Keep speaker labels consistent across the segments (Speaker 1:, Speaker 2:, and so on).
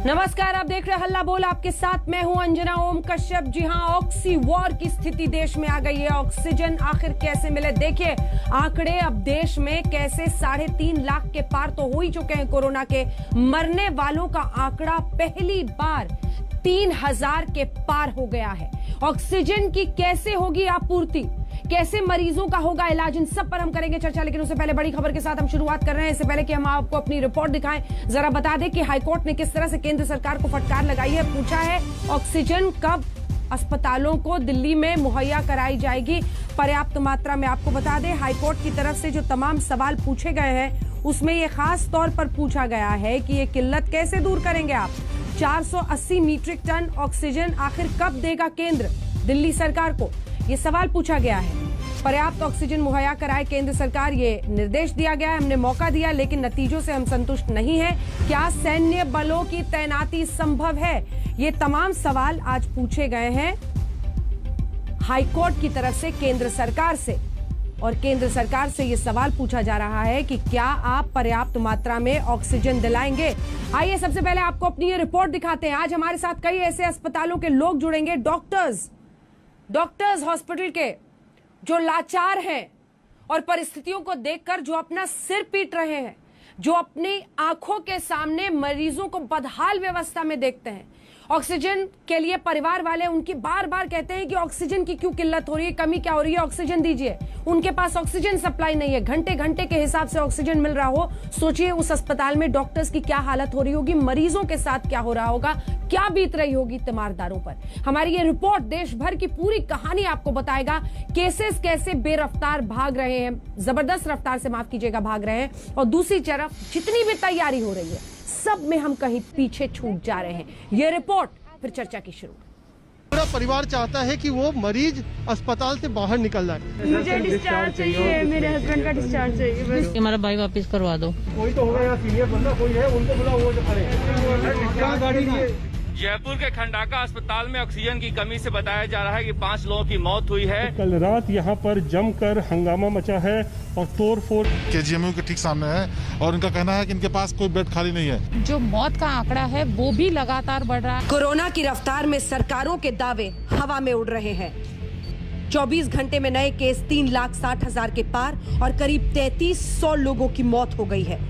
Speaker 1: नमस्कार, आप देख रहे हल्ला बोल। आपके साथ मैं हूं अंजना ओम कश्यप। जी हां, ऑक्सी वॉर की स्थिति देश में आ गई है। ऑक्सीजन आखिर कैसे मिले, देखिए आंकड़े अब देश में कैसे 3.5 लाख के पार तो हो ही चुके हैं। कोरोना के मरने वालों का आंकड़ा पहली बार 3000 के पार हो गया है। ऑक्सीजन की कैसे होगी आपूर्ति, कैसे मरीजों का होगा इलाज, इन सब पर हम करेंगे चर्चा। लेकिन उससे पहले बड़ी खबर के साथ हम शुरुआत कर रहे हैं। इससे पहले कि हम आपको अपनी रिपोर्ट दिखाएं, जरा बता दें कि हाईकोर्ट ने किस तरह से केंद्र सरकार को फटकार लगाई है। पूछा है ऑक्सीजन कब अस्पतालों को दिल्ली में मुहैया कराई जाएगी पर्याप्त मात्रा में। आपको बता दें हाईकोर्ट की तरफ से जो तमाम सवाल पूछे गए हैं उसमें यह खास तौर पर पूछा गया है कि ये किल्लत कैसे दूर करेंगे आप। 480 मीट्रिक टन ऑक्सीजन आखिर कब देगा केंद्र दिल्ली सरकार को, ये सवाल पूछा गया है। पर्याप्त ऑक्सीजन मुहैया कराए केंद्र सरकार, ये निर्देश दिया गया है, हमने मौका दिया, लेकिन नतीजों से हम संतुष्ट नहीं हैं। क्या सैन्य बलों की तैनाती संभव है, ये तमाम सवाल आज पूछे गए हैं हाईकोर्ट की तरफ से केंद्र सरकार से। और केंद्र सरकार से ये सवाल पूछा जा रहा है कि क्या आप पर्याप्त मात्रा में ऑक्सीजन दिलाएंगे। आइए सबसे पहले आपको अपनी ये रिपोर्ट दिखाते हैं। आज हमारे साथ कई ऐसे अस्पतालों के लोग जुड़ेंगे, डॉक्टर्स हॉस्पिटल के, जो लाचार हैं और परिस्थितियों को देखकर जो अपना सिर पीट रहे हैं, जो अपनी आंखों के सामने मरीजों को बदहाल व्यवस्था में देखते हैं। ऑक्सीजन के लिए परिवार वाले उनकी बार बार कहते हैं कि ऑक्सीजन की क्यों किल्लत हो रही है, कमी क्या हो रही है, ऑक्सीजन दीजिए। उनके पास ऑक्सीजन सप्लाई नहीं है, घंटे घंटे के हिसाब से ऑक्सीजन मिल रहा हो। सोचिए उस अस्पताल में डॉक्टर्स की क्या हालत हो रही होगी, मरीजों के साथ क्या हो रहा होगा, क्या बीत रही होगी तीमारदारों पर। हमारी ये रिपोर्ट देश भर की पूरी कहानी आपको बताएगा। केसेस कैसे बेरफ्तार भाग रहे हैं, जबरदस्त रफ्तार से माफ कीजिएगा भाग रहे हैं, और दूसरी तरफ जितनी भी तैयारी हो रही है सब में हम कहीं पीछे छूट जा रहे हैं। ये रिपोर्ट फिर चर्चा की शुरू।
Speaker 2: पूरा परिवार चाहता है कि वो मरीज अस्पताल से बाहर निकल जाए।
Speaker 3: मुझे डिस्चार्ज चाहिए, मेरे हस्बैंड का डिस्चार्ज चाहिए बस।
Speaker 4: हमारा भाई वापस करवा दो।
Speaker 2: कोई तो होगा यहाँ सीनियर बंदा कोई है, उनको बुला, वो जो खड़े।
Speaker 5: जयपुर के खंडाका अस्पताल में ऑक्सीजन की कमी से बताया जा रहा है कि 5 लोगों की मौत हुई है।
Speaker 6: कल रात यहाँ पर जमकर हंगामा मचा है और तोड़फोड़
Speaker 7: केजीएमयू के ठीक सामने है और इनका कहना है कि इनके पास कोई बेड खाली नहीं है।
Speaker 4: जो मौत का आंकड़ा है वो भी लगातार बढ़ रहा है।
Speaker 1: कोरोना की रफ्तार में सरकारों के दावे हवा में उड़ रहे हैं। 24 घंटे में नए केस 3,60,000 के पार और करीब 3300 लोगों की मौत हो गई है।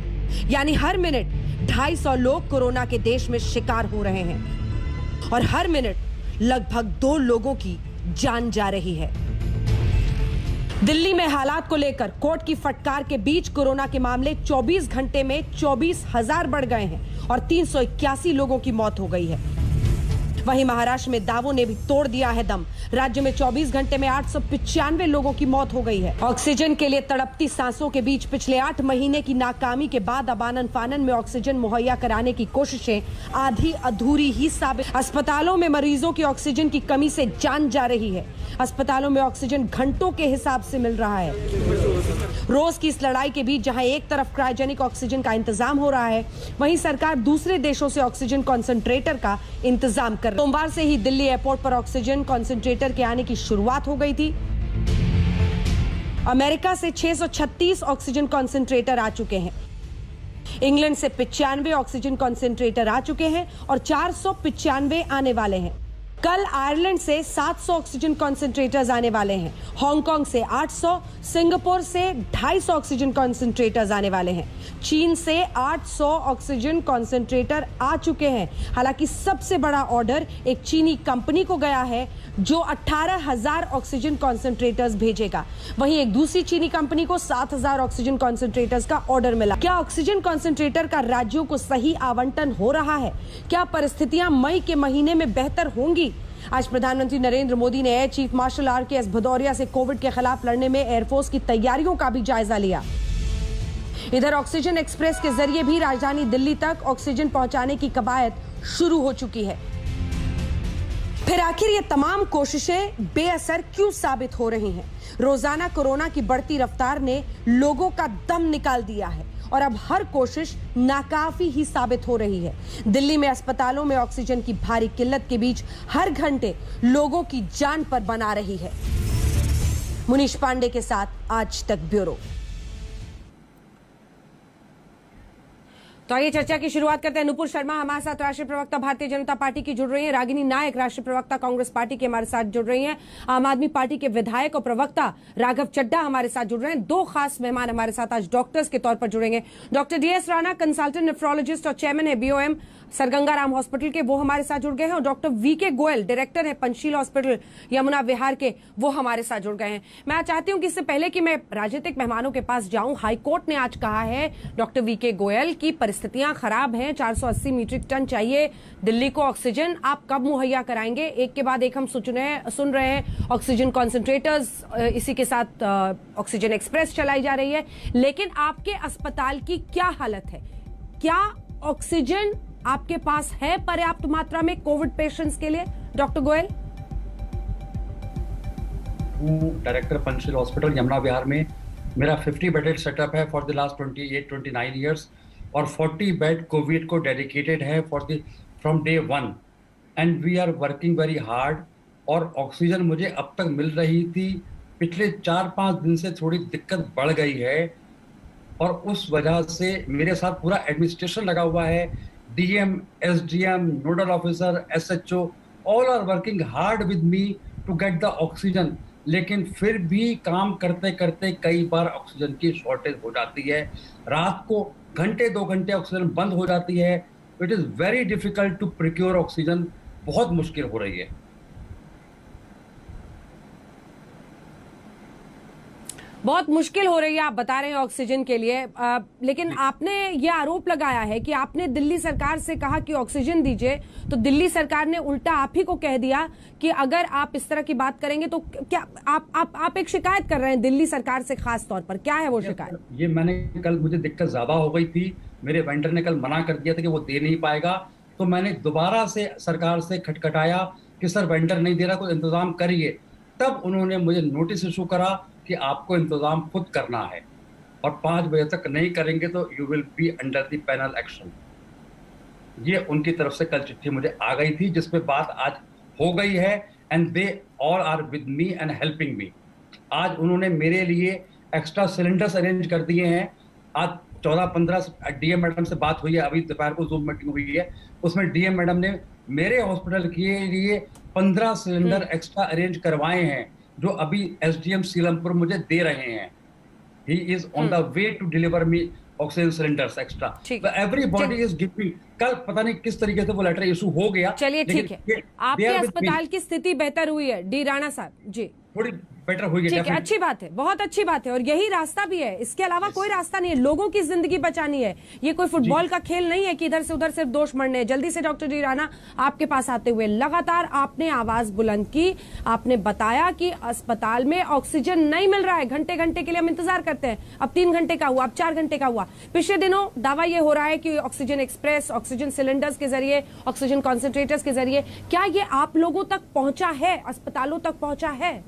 Speaker 1: यानी हर मिनट 250 लोग कोरोना के देश में शिकार हो रहे हैं और हर मिनट लगभग 2 लोगों की जान जा रही है। दिल्ली में हालात को लेकर कोर्ट की फटकार के बीच कोरोना के मामले 24 घंटे में 24,000 बढ़ गए हैं और 381 लोगों की मौत हो गई है। वहीं महाराष्ट्र में दावों ने भी तोड़ दिया है दम। राज्य में 24 घंटे में 895 लोगों की मौत हो गई है। ऑक्सीजन के लिए तड़पती सांसों के बीच पिछले 8 महीने की नाकामी के बाद अब आनन फानन में ऑक्सीजन मुहैया कराने की कोशिशें आधी अधूरी ही साबित। अस्पतालों में मरीजों की ऑक्सीजन की कमी से जान जा रही है। अस्पतालों में ऑक्सीजन घंटों के हिसाब से मिल रहा है। रोज की इस लड़ाई के बीच जहां एक तरफ क्रायोजेनिक ऑक्सीजन का इंतजाम हो रहा है, वहीं सरकार दूसरे देशों से ऑक्सीजन कॉन्सेंट्रेटर का इंतजाम कर। सोमवार से ही दिल्ली एयरपोर्ट पर ऑक्सीजन कॉन्सेंट्रेटर के आने की शुरुआत हो गई थी। अमेरिका से 636 ऑक्सीजन कॉन्सेंट्रेटर आ चुके हैं। इंग्लैंड से 95 ऑक्सीजन कॉन्सेंट्रेटर आ चुके हैं और 495 आने वाले हैं। कल आयरलैंड से 700 ऑक्सीजन कॉन्सेंट्रेटर्स आने वाले हैं। हांगकांग से 800, सिंगापुर से 250 ऑक्सीजन कॉन्सेंट्रेटर्स आने वाले हैं। चीन से 800 ऑक्सीजन कॉन्सेंट्रेटर आ चुके हैं। हालांकि सबसे बड़ा ऑर्डर एक चीनी कंपनी को गया है जो 18,000 ऑक्सीजन कॉन्सेंट्रेटर्स भेजेगा। वहीं एक दूसरी चीनी कंपनी को 7,000 ऑक्सीजन कॉन्सेंट्रेटर्स का ऑर्डर मिला। क्या ऑक्सीजन कॉन्सेंट्रेटर का राज्यों को सही आवंटन हो रहा है? क्या परिस्थितियां मई के महीने में बेहतर होंगी? आज प्रधानमंत्री नरेंद्र मोदी ने air chief marshal RKS Bhadauria से कोविड के खिलाफ लड़ने में एयरफोर्स की तैयारियों का भी जायजा लिया। इधर ऑक्सीजन एक्सप्रेस के जरिए भी राजधानी दिल्ली तक ऑक्सीजन पहुंचाने की कवायद शुरू हो चुकी है। फिर आखिर ये तमाम कोशिशें बेअसर क्यों साबित हो रही हैं? रोजाना कोरोना की बढ़ती रफ्तार ने लोगों का दम निकाल दिया है और अब हर कोशिश नाकाफी ही साबित हो रही है। दिल्ली में अस्पतालों में ऑक्सीजन की भारी किल्लत के बीच हर घंटे लोगों की जान पर बना रही है। मुनीश पांडे के साथ आज तक ब्यूरो। तो आइए चर्चा की शुरुआत करते हैं। नुपुर शर्मा हमारे साथ राष्ट्रीय प्रवक्ता भारतीय जनता पार्टी की जुड़ रही है, रागिनी नायक राष्ट्रीय प्रवक्ता कांग्रेस पार्टी के हमारे साथ जुड़ रही हैं, आम आदमी पार्टी के विधायक और प्रवक्ता राघव चड्ढा हमारे साथ जुड़ रहे हैं। दो खास मेहमान हमारे साथ आज डॉक्टर्स के तौर पर जुड़ेंगे। Doctor DS Rana consultant nephrologist और चेयरमैन है बीओएम सरगंगाराम हॉस्पिटल के, वो हमारे साथ जुड़ गए हैं। और डॉक्टर वीके गोयल डायरेक्टर है पंचशील हॉस्पिटल यमुना विहार के, वो हमारे साथ जुड़ गए हैं। मैं चाहती हूं कि इससे पहले कि मैं राजनीतिक मेहमानों के पास जाऊं, हाईकोर्ट ने आज कहा है डॉक्टर वीके गोयल की परिस्थितियां खराब हैं, 480 मीट्रिक टन चाहिए दिल्ली को ऑक्सीजन, आप कब मुहैया कराएंगे? एक के बाद एक हम सुन रहे हैं ऑक्सीजन कॉन्सेंट्रेटर्स, इसी के साथ ऑक्सीजन एक्सप्रेस चलाई जा रही है, लेकिन आपके अस्पताल की क्या हालत है? क्या ऑक्सीजन आपके पास है पर्याप्त मात्रा में कोविड पेशेंट्स के लिए? Doctor Goyal.
Speaker 8: Director Panchsheel hospital Yamuna Vihar में मेरा 50 बेडेड सेटअप है फॉर द लास्ट 28-29 ईयर्स, और 40 बेड कोविड को डेडिकेटेड है from day 1, and we are working very hard. और ऑक्सीजन मुझे अब तक मिल रही थी, पिछले 4-5 दिन से थोड़ी दिक्कत बढ़ गई है, और उस वजह से मेरे साथ पूरा एडमिनिस्ट्रेशन लगा हुआ है, DM, SDM, nodal officer, SHO, all are working hard with me to get the oxygen. लेकिन फिर भी काम करते करते कई बार ऑक्सीजन की शॉर्टेज हो जाती है, रात को घंटे 2 घंटे ऑक्सीजन बंद हो जाती है। It is very difficult to procure oxygen, बहुत मुश्किल हो रही है।
Speaker 1: बहुत मुश्किल हो रही है, आप बता रहे हैं ऑक्सीजन के लिए, लेकिन आपने ये आरोप लगाया है कि आपने दिल्ली सरकार से कहा कि ऑक्सीजन दीजिए, तो दिल्ली सरकार ने उल्टा आप ही को कह दिया कि अगर आप इस तरह की बात करेंगे तो क्या आप एक शिकायत कर रहे हैं दिल्ली सरकार से खास तौर पर, क्या है वो शिकायत?
Speaker 8: ये मैंने कल, मुझे दिक्कत ज्यादा हो गई थी, मेरे वेंडर ने कल मना कर दिया था कि वो दे नहीं पाएगा, तो मैंने दोबारा से सरकार से खटखटाया कि सर वेंडर नहीं दे रहा, कोई इंतजाम करिए। तब उन्होंने मुझे नोटिस इशू करा कि आपको इंतजाम खुद करना है, और 5 बजे तक नहीं करेंगे तो you will be under the penal action. ये उनकी तरफ से कल चिट्ठी मुझे आ गई थी, जिसपे बात आज हो गई है, and they all are with me and helping me. आज उन्होंने मेरे लिए एक्स्ट्रा सिलेंडर्स अरेंज कर दिए हैं। आज 14-15 डीएम मैडम से बात हुई है, अभी दोपहर को जूम मीटिंग हुई है, उसमें डीएम मैडम ने मेरे हॉस्पिटल के लिए 15 सिलेंडर एक्स्ट्रा अरेंज करवाए हैं, जो अभी एसडीएम सीलमपुर मुझे दे रहे हैं। He is on the way to deliver me oxygen cylinders extra. Everybody is giving. कल पता नहीं किस तरीके से वो लेटर इशू हो गया।
Speaker 1: चलिए ठीक है, आपके अस्पताल की स्थिति बेहतर हुई है डी राणा साहब जी?
Speaker 8: थोड़ी बेटर हुई है,
Speaker 1: ठीक है, अच्छी बात है, बहुत अच्छी बात है, और यही रास्ता भी है, इसके अलावा कोई रास्ता नहीं है। लोगों की जिंदगी बचानी है, ये कोई फुटबॉल का खेल नहीं है कि इधर से उधर सिर्फ दोष मरने हैं। जल्दी से डॉक्टर डी राणा आपके पास आते हुए, लगातार आपने आवाज बुलंद की, आपने बताया कि अस्पताल में ऑक्सीजन नहीं मिल रहा है, घंटे घंटे के लिए हम इंतजार करते हैं, अब 3 घंटे का हुआ, अब 4 घंटे का हुआ। पिछले दिनों दावा ये हो रहा है कि ऑक्सीजन एक्सप्रेस, ऑक्सीजन सिलेंडर्स के जरिए, ऑक्सीजन कॉन्सेंट्रेटर्स के जरिए, क्या ये आप लोगों तक पहुंचा है, अस्पतालों तक पहुंचा है?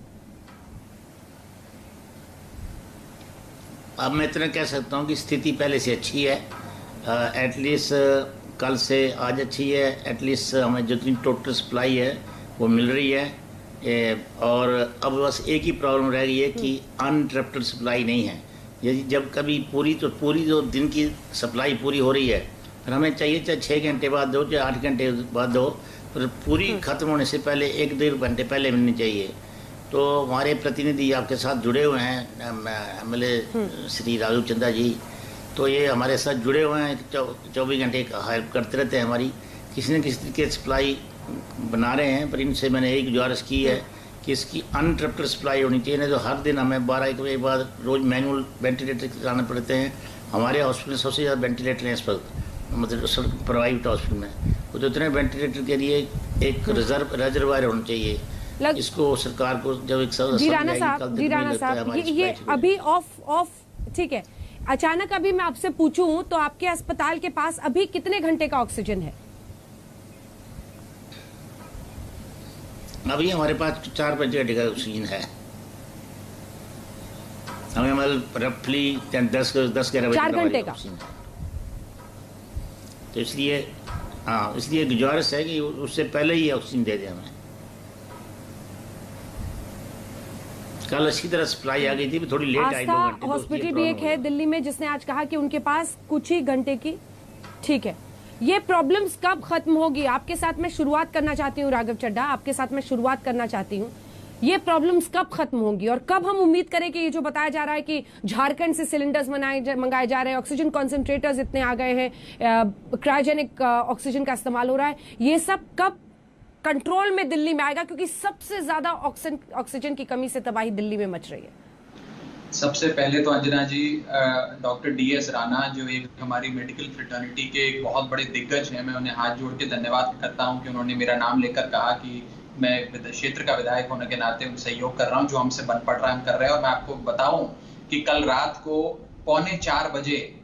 Speaker 9: अब मैं इतना कह सकता हूँ कि स्थिति पहले से अच्छी है, एटलीस्ट कल से आज अच्छी है, एटलीस्ट हमें जितनी टोटल सप्लाई है वो मिल रही है। और अब बस एक ही प्रॉब्लम रह गई है कि अनइंटरप्टेड सप्लाई नहीं है। यदि जब कभी पूरी जो दिन की सप्लाई पूरी हो रही है, फिर हमें चाहिए चाहे 6 घंटे बाद दो, चाहे 8 घंटे बाद दो, पर पूरी ख़त्म होने से पहले 1-1.5 घंटे पहले मिलनी चाहिए। तो हमारे प्रतिनिधि आपके साथ जुड़े हुए हैं, एमएलए श्री राघव चड्ढा जी, तो ये हमारे साथ जुड़े हुए हैं, 24 घंटे हेल्प करते रहते हैं हमारी, किसी न किसी तरीके की सप्लाई बना रहे हैं। पर इनसे मैंने एक गुजारिश की है कि इसकी अनइंटरप्टेड सप्लाई होनी चाहिए, नहीं तो हर दिन हमें 12-1 बजे बाद रोज़ मैनुअल वेंटिलेटर चलाने पड़ते हैं। हमारे हॉस्पिटल में सबसे ज़्यादा वेंटिलेटर हैं इस वक्त, मतलब प्राइवेट हॉस्पिटल में, तो इतने वेंटिलेटर के लिए एक रिजर्वायर होना चाहिए। इसको सरकार को जब एक
Speaker 1: जी राणा साहब ये अभी ऑफ ठीक है, अचानक अभी मैं आपसे पूछूं तो आपके अस्पताल के पास अभी कितने घंटे का ऑक्सीजन है?
Speaker 9: अभी हमारे पास 4-5 घंटे का ऑक्सीजन है। हमें मतलब रफली 10-11 बजे
Speaker 1: 4 घंटे का,
Speaker 9: तो इसलिए गुजारिश है कि उससे पहले ही ऑक्सीजन दे दें हमें। कल अच्छी तरह सप्लाई आ गई थी, थोड़ी लेट आई 2 घंटे।
Speaker 1: हॉस्पिटल भी एक है दिल्ली में जिसने आज कहा कि उनके पास कुछ ही घंटे की ठीक है, ये प्रॉब्लम्स कब खत्म होगी? आपके साथ मैं शुरुआत करना चाहती हूँ राघव चड्ढा, आपके साथ मैं शुरुआत करना चाहती हूँ। ये प्रॉब्लम्स कब खत्म होंगी और कब हम उम्मीद करें कि ये जो बताया जा रहा है कि झारखंड से सिलेंडर्स मंगाए जा रहे हैं, ऑक्सीजन कॉन्सेंट्रेटर्स इतने आ गए हैं, क्रायोजेनिक ऑक्सीजन का इस्तेमाल हो रहा है, ये सब कब कंट्रोल में दिल्ली में आएगा? क्योंकि सबसे ज्यादा ऑक्सीजन की कमी से तबाही दिल्ली में मच रही है।
Speaker 10: सबसे पहले तो अंजना जी, डॉक्टर DS राणा जो एक हमारी मेडिकल फ्रेटर्निटी के एक बहुत बड़े दिग्गज हैं, मैं उन्हें हाथ जोड़ के धन्यवाद करता हूं कि उन्होंने मेरा नाम लेकर कहा कि मैं क्षेत्र का विधायक होने के नाते उन्हें सहयोग कर रहा हूं, जो हमसे बन पड़ रहा है हम कर रहे हैं। और मैं आपको बताऊं कि कल रात को 3:45 बजे,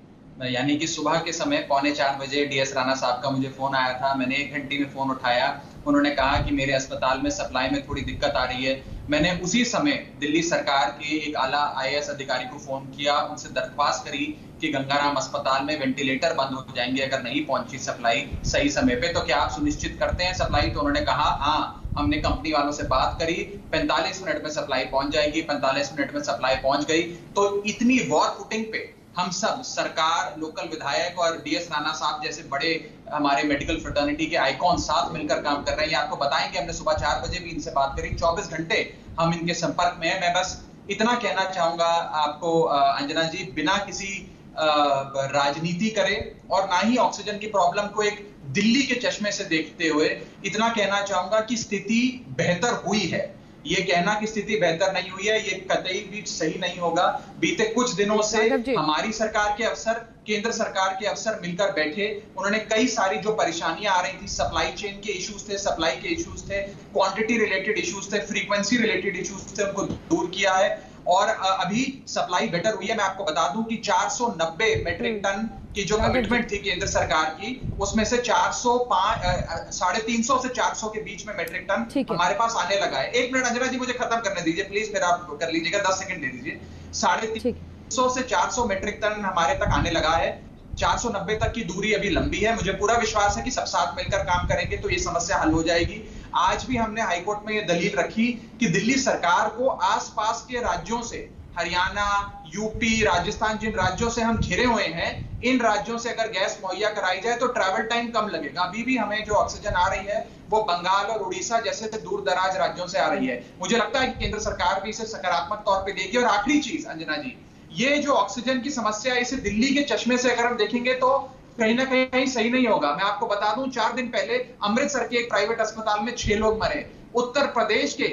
Speaker 10: यानी कि सुबह के समय 3:45 बजे DS राणा साहब का मुझे फोन आया था। मैंने 1 घंटे में फोन उठाया। उन्होंने कहा कि मेरे अस्पताल में सप्लाई में थोड़ी दिक्कत आ रही है। मैंने उसी समय दिल्ली सरकार के एक आला IAS अधिकारी को फोन किया, उनसे दरख्वास्त करी कि गंगाराम अस्पताल में वेंटिलेटर बंद हो जाएंगे अगर नहीं पहुंची सप्लाई सही समय पे, तो क्या आप सुनिश्चित करते हैं सप्लाई? तो उन्होंने कहा हाँ, हमने कंपनी वालों से बात करी, 45 मिनट में सप्लाई पहुंच जाएगी। 45 मिनट में सप्लाई पहुंच गई। तो इतनी वॉर फुटिंग पे हम सब, सरकार, लोकल विधायक और DS राणा साहब जैसे बड़े हमारे मेडिकल फ्रेटर्निटी के आइकॉन साथ मिलकर काम कर रहे हैं। ये आपको बताएंगे, हमने सुबह 4 बजे भी इनसे बात करी, 24 घंटे हम इनके संपर्क में हैं। मैं बस इतना कहना चाहूंगा आपको अंजना जी, बिना किसी राजनीति करे और ना ही ऑक्सीजन की प्रॉब्लम को एक दिल्ली के चश्मे से देखते हुए इतना कहना चाहूंगा कि स्थिति बेहतर हुई है। ये कहना कि स्थिति बेहतर नहीं हुई है, ये कतई भी सही नहीं होगा। बीते कुछ दिनों से हमारी सरकार के अफसर, केंद्र सरकार के अफसर मिलकर बैठे, उन्होंने कई सारी जो परेशानियां आ रही थी, सप्लाई चेन के इश्यूज थे, सप्लाई के इश्यूज थे, क्वांटिटी रिलेटेड इश्यूज थे, फ्रीक्वेंसी रिलेटेड इश्यूज थे, उनको दूर किया है और अभी सप्लाई बेटर हुई है। मैं आपको बता दूं कि 490 मेट्रिक टन की जो कमिटमेंट थी केंद्र सरकार की, उसमें से 350 से 400 के बीच में मेट्रिक टन हमारे पास आने लगा है। 1 मिनट अंजना जी, मुझे खत्म करने दीजिए प्लीज, फिर आप कर लीजिएगा, 10 सेकंड दे दीजिए। 350 से 400 मेट्रिक टन हमारे तक आने लगा है। 490 तक की दूरी अभी लंबी है। मुझे पूरा विश्वास है कि सब साथ मिलकर काम करेंगे तो ये समस्या हल हो जाएगी। आज भी हमने हाईकोर्ट में ये दलील रखी कि दिल्ली सरकार को आसपास के राज्यों से, हरियाणा, यूपी, राजस्थान, जिन राज्यों से हम घिरे हुए हैं, इन राज्यों से अगर गैस मुहैया कराई जाए तो ट्रैवल टाइम कम लगेगा। अभी भी हमें जो ऑक्सीजन आ रही है वो बंगाल और उड़ीसा जैसे दूर दराज राज्यों से आ रही है। मुझे लगता है कि केंद्र सरकार भी इसे सकारात्मक तौर पे देगी। और आखिरी चीज अंजना जी, ये जो ऑक्सीजन की समस्या है, इसे दिल्ली के चश्मे से अगर हम देखेंगे तो कहीं ना कहीं सही नहीं होगा। मैं आपको बता दूं, 4 दिन पहले अमृतसर के एक प्राइवेट अस्पताल में 6 लोग मरे। उत्तर प्रदेश के,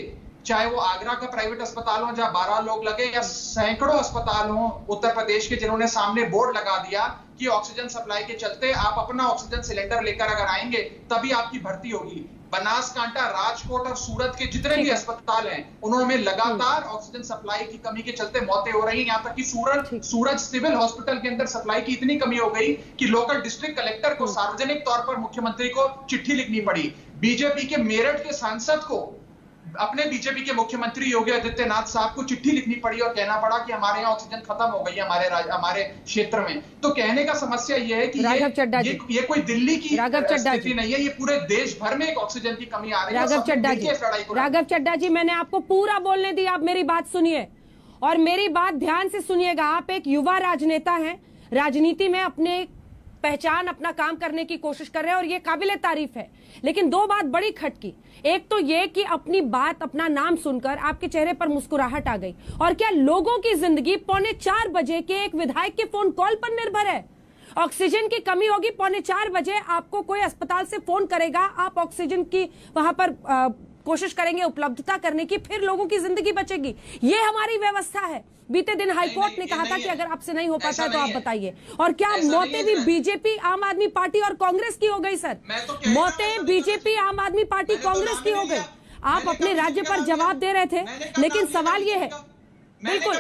Speaker 10: चाहे वो आगरा का प्राइवेट अस्पताल हो जहां 12 लोग लगे, या सैकड़ों अस्पताल हो उत्तर प्रदेश के जिन्होंने सामने बोर्ड लगा दिया कि ऑक्सीजन सप्लाई के चलते आप अपना ऑक्सीजन सिलेंडर लेकर अगर आएंगे तभी आपकी भर्ती होगी। बनासकांठा, राजकोट और सूरत के जितने भी अस्पताल हैं, उन्होंने लगातार ऑक्सीजन सप्लाई की कमी के चलते मौतें हो रही हैं। यहाँ तक कि सूरत सिविल हॉस्पिटल के अंदर सप्लाई की इतनी कमी हो गई कि लोकल डिस्ट्रिक्ट कलेक्टर को सार्वजनिक तौर पर मुख्यमंत्री को चिट्ठी लिखनी पड़ी। बीजेपी के मेरठ के सांसद को अपने बीजेपी के मुख्यमंत्री योगी आदित्यनाथ साहब को चिट्ठी लिखनी पड़ी और कहना पड़ा कि हमारे यहाँ ऑक्सीजन खत्म हो गई है हमारे क्षेत्र में। तो कहने का समस्या ये है कि ये कोई दिल्ली की स्थिति नहीं है, ये पूरे देश भर में एक ऑक्सीजन की कमी आ रही है।
Speaker 1: राघव चड्ढा जी, मैंने आपको पूरा बोलने दी, आप मेरी बात सुनिए और मेरी बात ध्यान से सुनिएगा। आप एक युवा राजनेता हैं, राजनीति में अपने पहचान, अपना काम करने की कोशिश कर रहे हैं और ये काबिले तारीफ है। लेकिन 2 बात बड़ी खटकी। एक तो ये कि अपनी बात, अपना नाम सुनकर आपके चेहरे पर मुस्कुराहट आ गई। और क्या लोगों की जिंदगी 3:45 बजे के एक विधायक के फोन कॉल पर निर्भर है? ऑक्सीजन की कमी होगी, 3:45 बजे आपको कोई अस्पताल से फोन करेगा, आप ऑक्सीजन की वहां पर कोशिश करेंगे उपलब्धता करने की, फिर लोगों की जिंदगी बचेगी। ये हमारी व्यवस्था है। बीते दिन हाईकोर्ट ने कहा था कि अगर आपसे नहीं हो पाता है तो आप बताइए। और क्या मौतें भी बीजेपी, आम आदमी पार्टी और कांग्रेस की हो गई? सर, मौतें बीजेपी, आम आदमी पार्टी, कांग्रेस की हो गई। आप अपने राज्य पर जवाब दे रहे थे, लेकिन सवाल ये है, बिल्कुल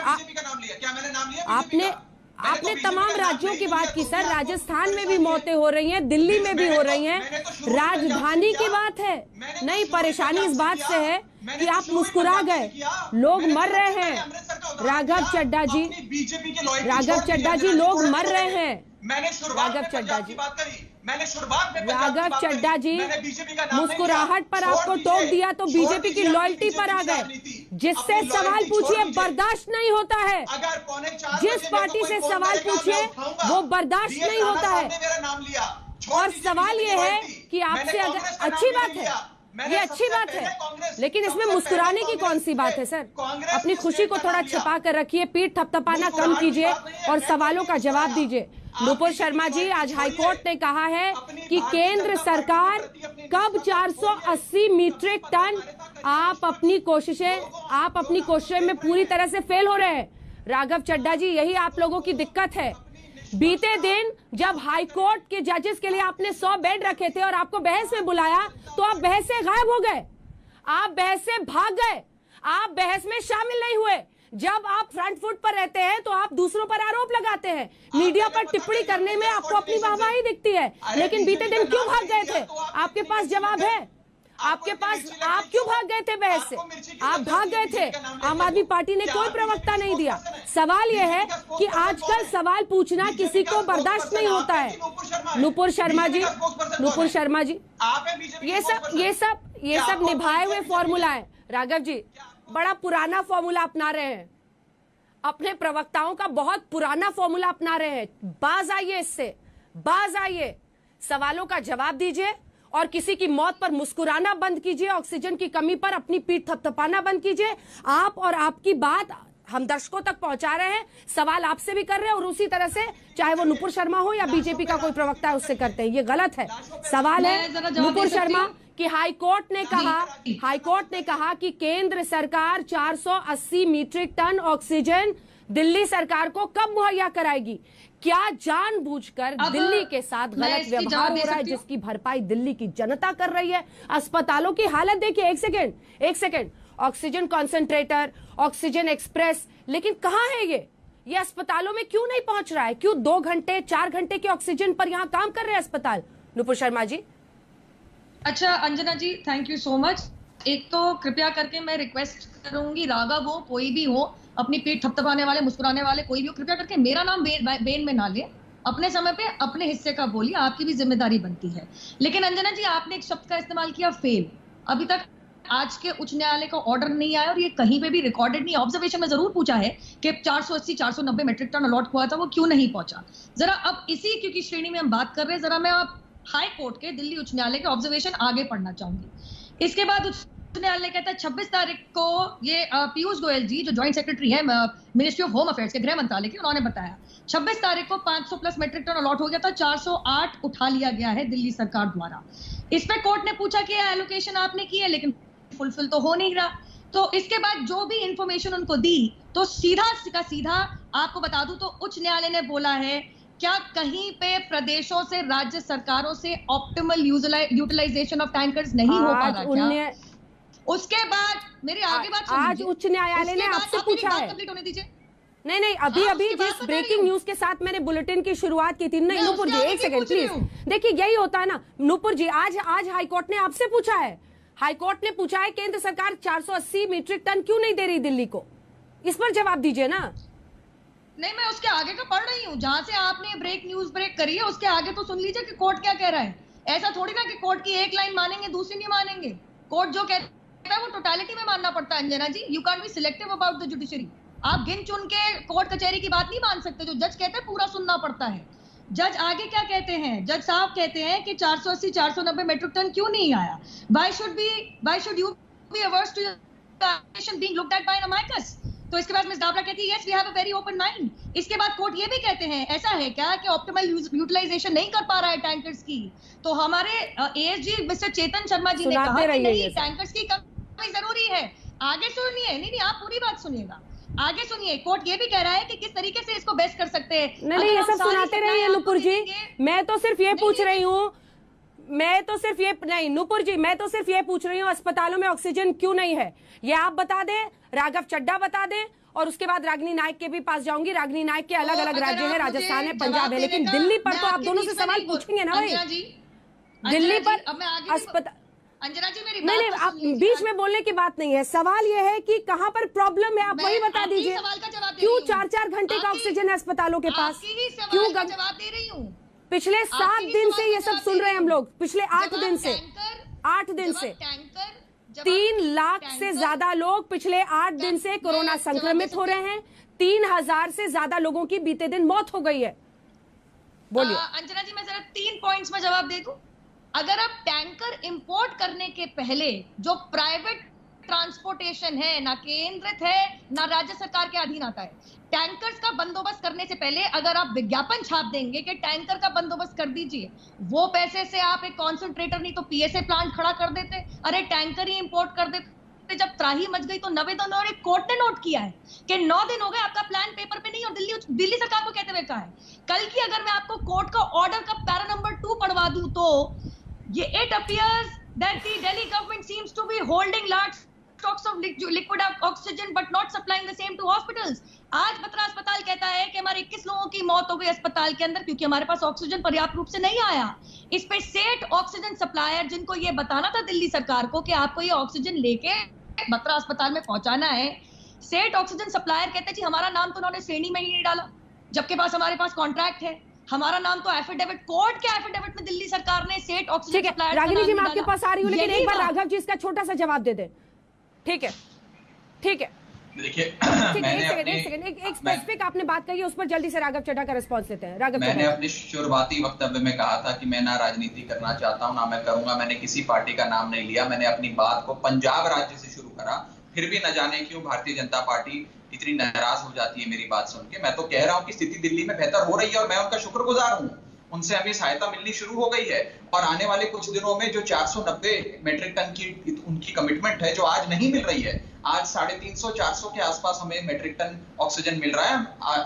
Speaker 1: आपने तमाम राज्यों की बात की। सर, राजस्थान में भी मौतें हो रही हैं, दिल्ली में भी हो रही हैं। राजधानी की बात है, नहीं, परेशानी इस बात से है कि आप मुस्कुरा गए, लोग मर रहे हैं। राघव चड्ढा जी, लोग मर रहे हैं। राघव चड्ढा जी,
Speaker 11: मैंने शुरुआत में
Speaker 1: राघव चड्डा जी मुस्कुराहट पर आपको टोक दिया तो बीजेपी की लॉयल्टी पर आ गए। जिससे सवाल पूछिए बर्दाश्त नहीं होता है, जिस पार्टी से सवाल पूछिए वो बर्दाश्त नहीं होता है। और सवाल ये है कि आपसे अगर अच्छी बात है, ये अच्छी बात है, लेकिन इसमें मुस्कुराने की कौन सी बात है सर? अपनी खुशी को थोड़ा छिपा कर रखिए, पीठ थपथपाना कम कीजिए और सवालों का जवाब दीजिए। नुपुर शर्मा जी, आज हाईकोर्ट ने कहा है कि केंद्र सरकार कब 480 मीट्रिक टन, आप अपनी कोशिशें में पूरी तरह से फेल हो रहे हैं। राघव चड्डा जी, यही आप लोगों की दिक्कत है। बीते दिन जब हाईकोर्ट के जजेस के लिए आपने 100 बेड रखे थे और आपको बहस में बुलाया तो आप बहस से गायब हो गए, आप बहस से भाग गए, आप बहस में शामिल नहीं हुए। जब आप फ्रंट फुट पर रहते हैं तो आप दूसरों पर आरोप लगाते हैं, मीडिया पर टिप्पणी करने में आपको अपनी वाहवाही दिखती है, लेकिन बीते दिन क्यों भाग गए थे? आपके पास जवाब है, आपके पास, आप क्यों भाग गए थे बहस से? आप भाग गए थे, आम आदमी पार्टी ने कोई प्रवक्ता नहीं दिया। सवाल यह है कि आजकल सवाल पूछना किसी को बर्दाश्त नहीं होता है। नुपुर शर्मा जी, ये सब निभाए हुए फॉर्मूला है। राघव जी, बड़ा पुराना फॉर्मूला अपना रहे हैं, अपने प्रवक्ताओं का बहुत पुराना फॉर्मूला अपना रहे हैं। बाज आइए इससे, बाज आइए, सवालों का जवाब दीजिए और किसी की मौत पर मुस्कुराना बंद कीजिए, ऑक्सीजन की कमी पर अपनी पीठ थपथपाना बंद कीजिए। आप और आपकी बात हम दर्शकों तक पहुंचा रहे हैं, सवाल आपसे भी कर रहे हैं और उसी तरह से चाहे वो नुपुर शर्मा हो या बीजेपी का कोई प्रवक्ता है उससे करते हैं। ये गलत है। सवाल है नुपुर शर्मा कि हाईकोर्ट ने कहा कि केंद्र सरकार 480 मीट्रिक टन ऑक्सीजन दिल्ली सरकार को कब मुहैया कराएगी? क्या जानबूझकर दिल्ली के साथ गलत व्यवहार हो रहा है जिसकी भरपाई दिल्ली की जनता कर रही है? अस्पतालों की हालत देखिए, एक second, oxygen concentrator, oxygen express, लेकिन कहां है ये अस्पतालों में क्यों नहीं पहुंच रहा है? क्यों 2 घंटे 4 घंटे के ऑक्सीजन पर यहां काम कर रहे हैं अस्पताल? नुपुर शर्मा जी।
Speaker 12: अच्छा अंजना जी, थैंक यू सो मच। एक तो कृपया करके मैं रिक्वेस्ट करूंगी, राघव हो, कोई भी हो, अपनी पीठ थपथपाने वाले, मुस्कुराने वाले कोई भी हो, कृपया करके मेरा नाम बेन में ना ले, अपने समय पे अपने हिस्से का बोलिए, आपकी भी जिम्मेदारी बनती है। लेकिन अंजना जी, आपने एक शब्द का इस्तेमाल किया, फेल। अभी तक आज के उच्च न्यायालय का ऑर्डर नहीं आया और ये कहीं पे भी रिकॉर्डेड नहीं। ऑब्जर्वेशन में जरूर पूछा है कि 480-490 मेट्रिक टन अलॉट हुआ था, वो क्यों नहीं पहुंचा। जरा अब इसी क्योंकि श्रेणी में हम बात कर रहे हैं, जरा मैं आप हाई कोर्ट के, दिल्ली उच्च न्यायालय के ऑब्जर्वेशन आगे पढ़ना चाहूंगी। इसके बाद उच्च न्यायालय कहता है 26 तारीख को ये पीयूष गोयल जी जो ज्वाइंट सेक्रेटरी है मिनिस्ट्री ऑफ होम अफेयर्स के, गृह मंत्रालय के, उन्होंने बताया 26 तारीख को 500 प्लस मेट्रिक टन अलॉट हो गया था, 408 उठा लिया गया है दिल्ली सरकार द्वारा। इस पे कोर्ट ने पूछा कि एलोकेशन आपने की है, लेकिन फुलफिल तो हो नहीं रहा। तो इसके बाद जो भी इंफॉर्मेशन उनको दी तो सीधा आपको बता दूं तो उच्च न्यायालय ने बोला है, क्या कहीं पे प्रदेशों से, राज्य सरकारों से ऑप्टिमल यूटिलाइजेशन ऑफ टैंकर्स नहीं हो पा रहा क्या? उसके बाद मेरी आगे बात सुनिए।
Speaker 1: आज उच्च न्यायालय ने आपसे पूछा है,
Speaker 12: कंप्लीट होने दीजिए।
Speaker 1: नहीं, अभी जिस ब्रेकिंग न्यूज के साथ मैंने बुलेटिन की शुरुआत की थी, नहीं नुपुर जी, एक सेकंड प्लीज। देखिए, यही होता है ना नुपुर जी, आज हाईकोर्ट ने आपसे पूछा है, हाईकोर्ट ने पूछा है केंद्र सरकार 480 मीट्रिक टन क्यों नहीं दे रही दिल्ली को, इस पर जवाब दीजिए ना।
Speaker 12: नहीं, मैं उसके आगे का पढ़ रही हूँ, जहां से आपने न्यूज ब्रेक करी है उसके आगे तो सुन लीजिए कि कोर्ट क्या कह रहा है। ऐसा थोड़ी ना कि कोर्ट की एक लाइन मानेंगे दूसरी नहीं मानेंगे। कोर्ट जो कहता है वो टोटलिटी में मानना पड़ता है Anjana ji. You can be selective about the judiciary. आप गिन चुन के कोर्ट कचहरी की बात नहीं मान सकते, जो जज कहते हैं पूरा सुनना पड़ता है। जज आगे क्या कहते हैं? जज साहब कहते हैं कि 480-490 मेट्रिक टन क्यों नहीं आया। Why should you be averse to being looked at by an amicus? तो इसके बाद मिस दावरा कहती है, yes we have a very open mind। इसके बाद कोर्ट ये भी कहते हैं, ऐसा है क्या कि ऑप्टिमल यूटिलाइजेशन नहीं कर पा रहा है टैंकर्स की? तो हमारे एएसजी मिस्टर चेतन शर्मा जी ने कहा कि नहीं, टैंकर्स की कमी जरूरी है। आगे सुनिए, नहीं आप पूरी बात सुनिएगा, आगे सुनिए। कोर्ट ये भी कह रहा है कि किस तरीके से इसको बेस्ट कर सकते हैं।
Speaker 1: नहीं, ये सब सुनाते रहिए नुपुर जी, मैं तो सिर्फ ये पूछ रही हूँ, नुपुर जी, मैं तो सिर्फ ये पूछ रही हूँ अस्पतालों में ऑक्सीजन क्यों नहीं है, ये आप बता दें, राघव चड्डा बता दें, और उसके बाद रागिनी नायक के भी पास जाऊंगी। रागिनी नायक के अलग अलग राज्य है, राजस्थान है, पंजाब है, लेकिन दिल्ली पर तो आप दोनों से सवाल पूछेंगे ना भाई। दिल्ली पर अस्पताल,
Speaker 12: अंजना जी मेरी
Speaker 1: नहीं, आप बीच में बोलने की बात नहीं है। सवाल यह है कि कहां पर प्रॉब्लम है, आप वही बता दीजिए। क्यों 4-4 घंटे का ऑक्सीजन है अस्पतालों के पास? क्यों
Speaker 12: जवाब दे रही हूँ?
Speaker 1: पिछले 7 दिन से ये सब सुन रहे हैं हम लोग, पिछले 8 दिन से 3 लाख से ज्यादा लोग पिछले 8 दिन से कोरोना संक्रमित हो रहे हैं। 3000 से ज्यादा लोगों की बीते दिन मौत हो गई है। बोलिए
Speaker 12: अंजना जी, मैं जरा 3 पॉइंट्स में जवाब दे दूं। अगर आप टैंकर इंपोर्ट करने के पहले जो प्राइवेट ट्रांसपोर्टेशन है, ना केंद्रित है ना राज्य सरकार के अधीन आता है, टैंकर्स का बंदोबस्त करने से पहले अगर आप विज्ञापन छाप देंगे कि टैंकर का बंदोबस्त कर दीजिए, वो पैसे से आप एक कॉन्सेंट्रेटर नहीं तो पीएसए प्लांट खड़ा कर देते, अरे टैंकर ही इंपोर्ट कर देते। जब त्राही मच गई तो नवेदन और एक कोर्ट ने नोट किया है कि 9 दिन हो गए आपका प्लान पेपर पे नहीं, और दिल्ली सरकार को कहते हुए कहा है। कल की अगर मैं आपको कोर्ट का ऑर्डर का पैरा नंबर 2 पढ़वा दूं तो ये it appears that the Delhi government seems to be holding large stocks of liquid oxygen but not supplying the same to hospitals. आज बत्रा अस्पताल कहता है कि हमारे 21 लोगों की मौत हो गई अस्पताल के अंदर क्योंकि हमारे पास ऑक्सीजन पर्याप्त रूप से नहीं आया। इस पे सेठ ऑक्सीजन सप्लायर जिनको ये बताना था दिल्ली सरकार को कि आपको ये ऑक्सीजन लेके बत्रा अस्पताल में पहुंचाना है, सेठ ऑक्सीजन सप्लायर कहते जी हमारा नाम तो उन्होंने श्रेणी में ही नहीं डाला, जबकि हमारे पास कॉन्ट्रैक्ट है, हमारा नाम तो एफिडेविट, कोर्ट के एफिडेविट में दिल्ली सरकार ने सेठ ऑक्सीजन सप्लायर।
Speaker 1: रागिनी जी मैं आपके पास आ रही हूँ, लेकिन एक बार राघव जी इसका छोटा सा जवाब दे दे। ठीक है
Speaker 10: देखिए,
Speaker 1: एक स्पेसिफिक आपने बात कही, उस पर जल्दी से राघव चड्ढा का रिस्पॉन्स लेते हैं। राघव,
Speaker 10: मैंने अपने शुरुआती वक्तव्य में कहा था कि मैं ना राजनीति करना चाहता हूं ना मैं करूंगा। मैंने किसी पार्टी का नाम नहीं लिया। मैंने अपनी बात को पंजाब राज्य से शुरू करा, फिर भी न जाने क्यों भारतीय जनता पार्टी इतनी नाराज हो जाती है मेरी बात सुन के। मैं तो कह रहा हूं कि स्थिति दिल्ली में बेहतर हो रही है और मैं उनका शुक्रगुजार हूं। उनसे हमें सहायता मिलनी शुरू हो गई है और आने वाले कुछ दिनों में जो 490 मेट्रिक टन की उनकी कमिटमेंट है जो आज नहीं मिल रही है, आज 350-400 के आसपास हमें मेट्रिक टन ऑक्सीजन मिल रहा है।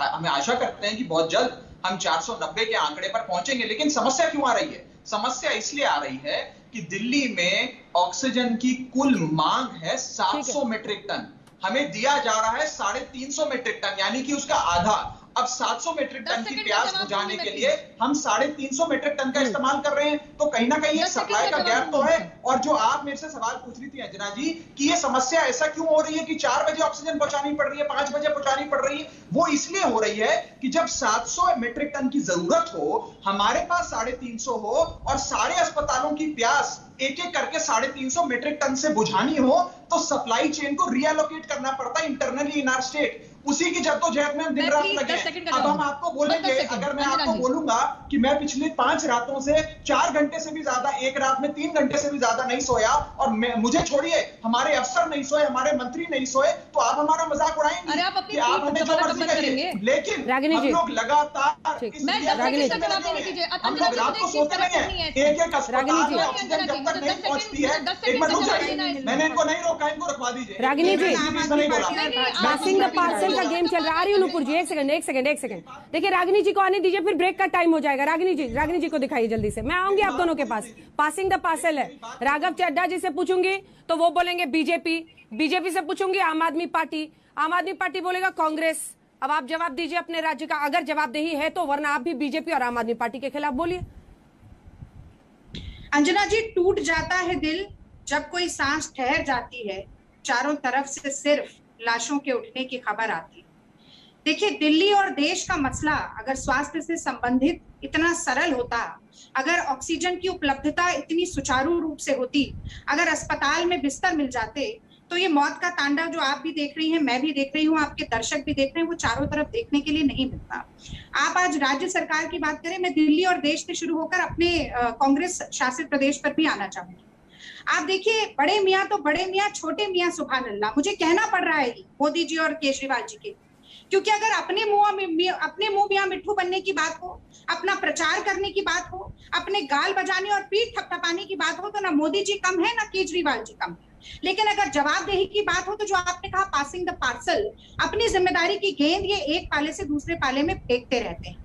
Speaker 10: हमें आशा करते हैं कि बहुत जल्द हम 490 के आंकड़े पर पहुंचेंगे। लेकिन समस्या क्यों आ रही है? समस्या इसलिए आ रही है कि दिल्ली में ऑक्सीजन की कुल मांग है 700 मेट्रिक टन, हमें दिया जा रहा है 350 मेट्रिक टन, यानी कि उसका आधा। अब 700 मेट्रिक टन की प्यास बुझाने के लिए हम 350 मेट्रिक टन का इस्तेमाल कर रहे हैं, तो कहीं ना कहीं एक सप्लाई का गैप तो है। और जो आप मेरे से सवाल पूछ रही थी अंजना जी कि ये समस्या ऐसा क्यों हो रही है कि 4 बजे ऑक्सीजन पहुंचानी पड़ रही है, 5 बजे पहुंचानी पड़ रही है, वो इसलिए हो रही है कि जब 700 मेट्रिक टन की जरूरत हो, हमारे पास 350 हो और सारे अस्पतालों की प्यास एक एक करके 350 मेट्रिक टन से बुझानी हो, तो सप्लाई चेन को रीएलोकेट करना पड़ता है इंटरनली इन आवर स्टेट। उसी की जद्दोजहद में हम दिन रात लगे। अब हम आपको बोलेंगे, अगर मैं आपको बोलूंगा कि मैं पिछले 5 रातों से 4 घंटे से भी ज्यादा, एक रात में 3 घंटे से भी ज्यादा नहीं सोया और मुझे छोड़िए हमारे अफसर नहीं सोए, हमारे मंत्री नहीं सोए, तो आप हमारा मजाक उड़ाएंगे।
Speaker 12: अरे आप अपनी
Speaker 10: आप हमें जो मर्जी करिए, लेकिन हम लोग लगातार हम लोग रात को सोते नहीं है। एक अस्पताल में ऑक्सीजन जब तक नहीं पहुंचती है, एक मिनट रुक जाइए, मैंने इनको नहीं रोका, इनको रुकवा दीजिए।
Speaker 1: रागिनी जी पासिंग द पार्सल का गेम चल रहा है। नुपुर जी एक सेकंड देखिए, रागिनी जी को आने दीजिए, फिर ब्रेक का टाइम हो जाएगा। रागिनी जी को दिखाइए जल्दी से, मैं आऊंगी आप दोनों के पास। पासिंग द पार्सल है। राघव चड्ढा जी से पूछूंगी तो वो बोलेंगे बीजेपी से पूछूंगी आम आदमी पार्टी बोलेगा कांग्रेस। अब आप जवाब दीजिए अपने राज्य का, अगर जवाबदेही है तो, वरना आप भी बीजेपी और आम आदमी पार्टी के खिलाफ बोलिए।
Speaker 11: अंजना जी, टूट जाता है दिल जब कोई सांस ठहर जाती है, चारों तरफ से सिर्फ लाशों के उठने की खबर आती। देखिए, दिल्ली और देश का मसला अगर स्वास्थ्य से संबंधित इतना सरल होता, अगर ऑक्सीजन की उपलब्धता इतनी सुचारू रूप से होती, अगर अस्पताल में बिस्तर मिल जाते, तो ये मौत का तांडव जो आप भी देख रही हैं, मैं भी देख रही हूँ, आपके दर्शक भी देख रहे हैं, वो चारों तरफ देखने के लिए नहीं मिलता। आप आज राज्य सरकार की बात करें, मैं दिल्ली और देश से शुरू होकर अपने कांग्रेस शासित प्रदेश पर भी आना चाहूंगी। आप देखिए, बड़े मियाँ तो बड़े मियाँ, छोटे मियाँ सुभान अल्लाह, मुझे कहना पड़ रहा है मोदी जी और केजरीवाल जी के, क्योंकि अगर अपने मुंह मियाँ मिट्ठू बनने की बात हो, अपना प्रचार करने की बात हो, अपने गाल बजाने और पीठ थपथपाने की बात हो, तो ना मोदी जी कम है ना केजरीवाल जी कम है। लेकिन अगर जवाबदेही की बात हो, तो जो आपने कहा पासिंग द पार्सल, अपनी जिम्मेदारी की गेंद ये एक पाले से दूसरे पाले में फेंकते रहते हैं।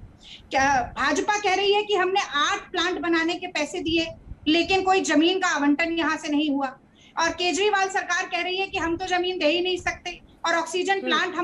Speaker 11: क्या भाजपा कह रही है कि हमने 8 प्लांट बनाने के पैसे दिए, लेकिन कोई जमीन का आवंटन यहाँ से नहीं हुआ, और केजरीवाल सरकार कह रही है कि हम तो जमीन दे ही नहीं सकते, और ऑक्सीजन प्लांट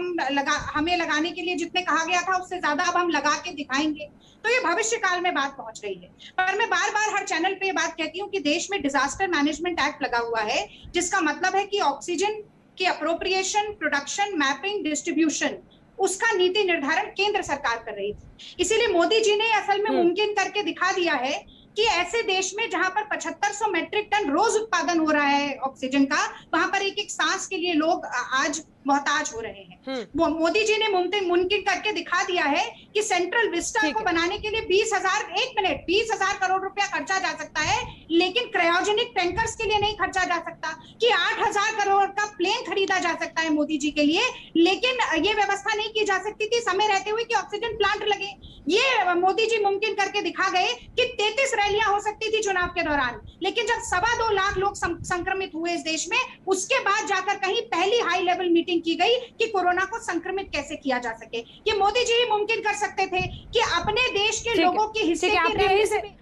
Speaker 11: हमें लगाने के लिए जितने कहा गया था उससे ज्यादा अब हम लगा के दिखाएंगे। तो ये भविष्य काल में बात पहुंच रही है। पर मैं बार बार हर चैनल पे ये बात कहती हूँ कि देश में डिजास्टर मैनेजमेंट एक्ट लगा हुआ है, जिसका मतलब है कि ऑक्सीजन की अप्रोप्रिएशन, प्रोडक्शन, मैपिंग, डिस्ट्रीब्यूशन उसका नीति निर्धारण केंद्र सरकार कर रही थी। इसीलिए मोदी जी ने असल में मुमकिन करके दिखा दिया है कि ऐसे देश में जहां पर 7500 मैट्रिक टन रोज उत्पादन हो रहा है ऑक्सीजन का, वहां पर एक एक सांस के लिए लोग आज मोहताज हो रहे हैं। वो मोदी जी ने मुमकिन करके दिखा दिया है कि सेंट्रल विस्टा को बनाने के लिए 20,000 करोड़ रुपया खर्चा जा सकता है, लेकिन क्रायोजेनिक टैंकर्स के लिए नहीं खर्चा जा सकता, कि 8,000 करोड़ का प्लेन खरीदा जा सकता है मोदी जी के लिए, लेकिन ये व्यवस्था नहीं की जा सकती थी समय रहते हुए कि ऑक्सीजन प्लांट लगे। ये मोदी जी मुमकिन करके दिखा गए कि 33 रैलियां हो सकती थी चुनाव के दौरान, लेकिन जब 2.25 लाख लोग संक्रमित हुए इस देश में, उसके बाद जाकर कहीं पहली हाई लेवल मीटिंग की गई कि कोरोना को संक्रमित कैसे किया जा सके। ये मोदी जी ही मुमकिन कर सकते थे कि अपने देश के लोगों के हिस्से के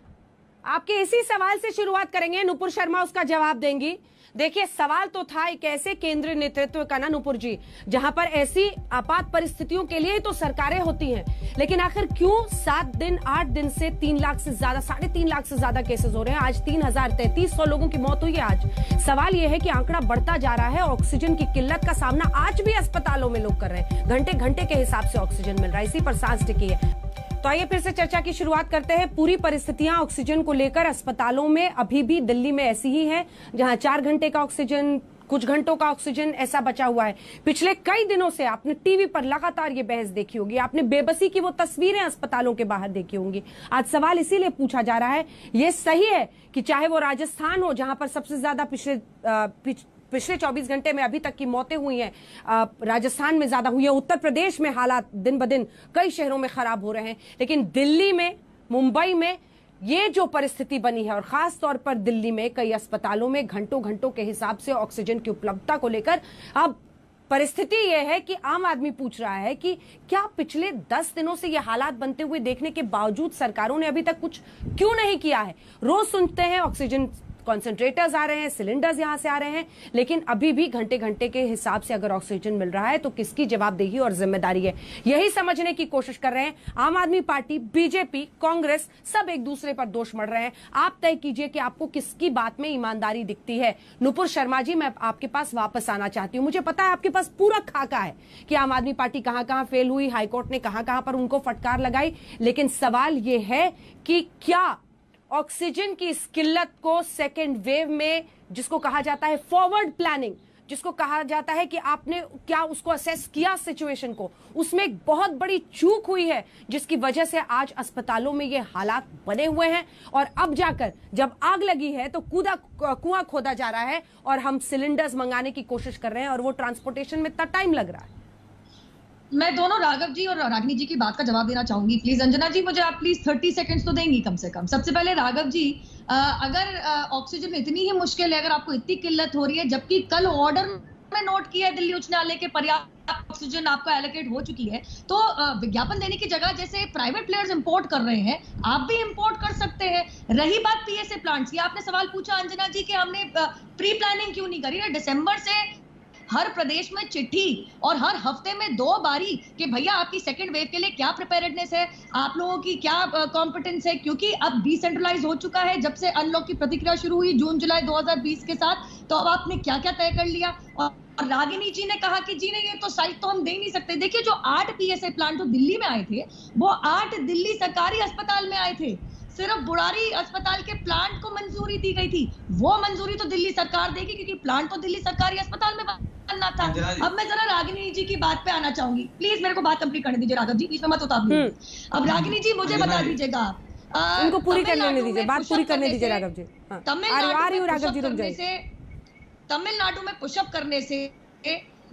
Speaker 1: आपके इसी सवाल से शुरुआत करेंगे, नुपुर शर्मा उसका जवाब देंगी। देखिए, सवाल तो था एक ऐसे केंद्रीय नेतृत्व का ना नुपुर जी, जहां पर ऐसी आपात परिस्थितियों के लिए तो सरकारें होती हैं, लेकिन आखिर क्यों 8 दिन से 3 लाख से ज्यादा, 3.5 लाख से ज्यादा केसेस हो रहे हैं। आज 3,3300 लोगों की मौत हुई है। आज सवाल यह है कि आंकड़ा बढ़ता जा रहा है। ऑक्सीजन की किल्लत का सामना आज भी अस्पतालों में लोग कर रहे हैं, घंटे घंटे के हिसाब से ऑक्सीजन मिल रहा है, इसी पर सांस टिकी है। तो आइए फिर से चर्चा की शुरुआत करते हैं। पूरी परिस्थितियां ऑक्सीजन को लेकर अस्पतालों में अभी भी दिल्ली में ऐसी ही है, जहां 4 घंटे का ऑक्सीजन, कुछ घंटों का ऑक्सीजन ऐसा बचा हुआ है। पिछले कई दिनों से आपने टीवी पर लगातार ये बहस देखी होगी, आपने बेबसी की वो तस्वीरें अस्पतालों के बाहर देखी होंगी। आज सवाल इसीलिए पूछा जा रहा है, ये सही है कि चाहे वो राजस्थान हो, जहां पर सबसे ज्यादा पिछले 24 घंटे में अभी तक की मौतें हुई हैं, राजस्थान में ज्यादा हुई है, उत्तर प्रदेश में हालात दिन ब दिन कई शहरों में खराब हो रहे हैं, लेकिन दिल्ली में, मुंबई में ये जो परिस्थिति बनी है, और खास तौर पर दिल्ली में कई अस्पतालों में घंटों के हिसाब से ऑक्सीजन की उपलब्धता को लेकर अब परिस्थिति यह है कि आम आदमी पूछ रहा है कि क्या पिछले 10 दिनों से ये हालात बनते हुए देखने के बावजूद सरकारों ने अभी तक कुछ क्यों नहीं किया है। रोज सुनते हैं ऑक्सीजन कॉन्सेंट्रेटर्स आ रहे हैं, सिलेंडर्स यहां से आ रहे हैं, लेकिन अभी भी घंटे घंटे के हिसाब से अगर ऑक्सीजन मिल रहा है तो किसकी जवाबदेही और जिम्मेदारी है, यही समझने की कोशिश कर रहे हैं। आम आदमी पार्टी, बीजेपी, कांग्रेस सब एक दूसरे पर दोष मढ़ रहे हैं। आप तय कीजिए कि आपको किसकी बात में ईमानदारी दिखती है। नुपुर शर्मा जी, मैं आपके पास वापस आना चाहती हूं। मुझे पता है आपके पास पूरा खाका है कि आम आदमी पार्टी कहां कहां फेल हुई, हाईकोर्ट ने कहां कहां पर उनको फटकार लगाई, लेकिन सवाल यह है कि क्या ऑक्सीजन की इस किल्लत को सेकेंड वेव में, जिसको कहा जाता है फॉरवर्ड प्लानिंग, जिसको कहा जाता है कि आपने क्या उसको असेस किया सिचुएशन को, उसमें एक बहुत बड़ी चूक हुई है, जिसकी वजह से आज अस्पतालों में ये हालात बने हुए हैं। और अब जाकर जब आग लगी है तो कुआं खोदा जा रहा है और हम सिलेंडर्स मंगाने की कोशिश कर रहे हैं और वो ट्रांसपोर्टेशन में इतना टाइम लग रहा है।
Speaker 12: मैं दोनों राघव जी और रागिनी जी की बात का जवाब देना चाहूंगी। प्लीज अंजना जी, मुझे आप प्लीज 30 सेकंड्स तो देंगी कम से कम। सबसे पहले राघव जी, अगर ऑक्सीजन इतनी ही मुश्किल है, अगर आपको इतनी किल्लत हो रही है, जबकि कल ऑर्डर में नोट किया है दिल्ली उच्च न्यायालय के पर्याप्त ऑक्सीजन आपको एलोकेट हो चुकी है, तो विज्ञापन देने की जगह जैसे प्राइवेट प्लेयर्स इंपोर्ट कर रहे हैं, आप भी इंपोर्ट कर सकते हैं। रही बात पीएसए प्लांट्स की, आपने सवाल पूछा अंजना जी कि हमने प्री प्लानिंग क्यों नहीं करी। दिसंबर से हर प्रदेश में चिट्ठी और हर हफ्ते में 2 बारी कि भैया आपकी सेकंड वेव के लिए क्या प्रिपेयर्डनेस है, आप लोगों की क्या कॉम्पिटेंस है, क्योंकि अब डिसेंट्रलाइज हो चुका है जब से अनलॉक की प्रतिक्रिया शुरू हुई जून जुलाई 2020 के साथ। तो अब आपने क्या क्या तय कर लिया। और रागिनी जी ने कहा कि जी नहीं, ये तो साइट तो हम दे नहीं सकते। देखिए, जो 8 पीएसए प्लांट जो दिल्ली में आए थे, वो 8 दिल्ली सरकारी अस्पताल में आए थे। सिर्फ बुरारी अस्पताल के प्लांट को मंजूरी दी गई थी, वो मंजूरी तो दिल्ली सरकार देगी, क्योंकि प्लांट तो दिल्ली सरकारी अस्पताल में बनना था। अब मैं जरा रागिनी जी की बात पे आना चाहूंगी। प्लीज मेरे को बात कंप्लीट करने दीजिए राघव जी, बीच में मत उतारिए। अब रागिनी जी मुझे बता दीजिएगा,
Speaker 1: उनको पूरी करने दीजिए, बात पूरी करने दीजिए राघव जी।
Speaker 12: तमिलनाडु में पुशअप करने से,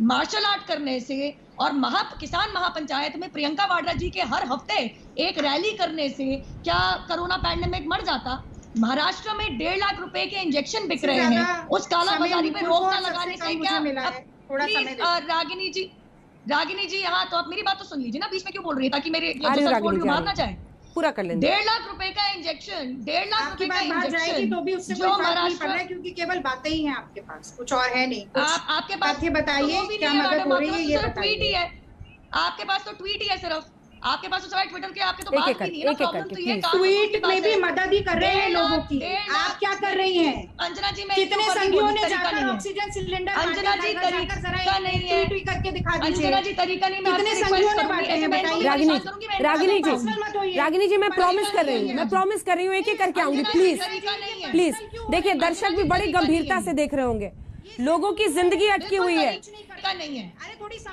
Speaker 12: मार्शल आर्ट करने से और किसान महापंचायत में प्रियंका वाड्रा जी के हर हफ्ते एक रैली करने से क्या कोरोना पैंडेमिक मर जाता? महाराष्ट्र में 1.5 लाख रुपए के इंजेक्शन बिक रहे हैं, उस कालाबाजारी पे रोक न लगाने से क्या? प्लीज रागिनी जी, हाँ, तो आप मेरी बात तो सुन लीजिए ना, बीच में क्यों बोल रही है, ताकि मेरे मार ना जाए।
Speaker 1: पूरा कर लेंगे।
Speaker 12: 1.5 लाख रुपए का इंजेक्शन, 1.5 लाख रुपए का इंजेक्शन,
Speaker 11: तो भी उससे जो महाराष्ट्र, क्योंकि केवल बातें ही हैं आपके पास, कुछ और है नहीं। आपके पास बताइए क्या मदद हो रही है, ये बताइए।
Speaker 12: ट्वीट ही है आपके पास, तो ट्वीट ही है सिर्फ। आपके पास तो सवाल ट्विटर के, आपके तो बात भी नहीं है ना, प्रॉब्लम तो ये
Speaker 11: ट्वीट में भी मदद ही कर रहे हैं लोगों की। आप क्या कर रही हैं
Speaker 12: अंजना जी? मैं
Speaker 11: कितने संघियों ने जाकर ऑक्सीजन सिलेंडर
Speaker 12: अंजना जी तरीका नहीं है,
Speaker 11: ट्वीट करके दिखा दीजिए।
Speaker 12: अंजना जी तरीका नहीं, मैं
Speaker 11: कितने संघियों ने बांटे हैं बताइए।
Speaker 1: रागिनी जी मैं प्रॉमिस कर रही हूँ, मैं प्रॉमिस कर रही हूँ, एक एक करके आऊंगी। प्लीज प्लीज देखिए, दर्शक भी बड़ी गंभीरता से देख रहे होंगे, लोगों की जिंदगी अटकी हुई है।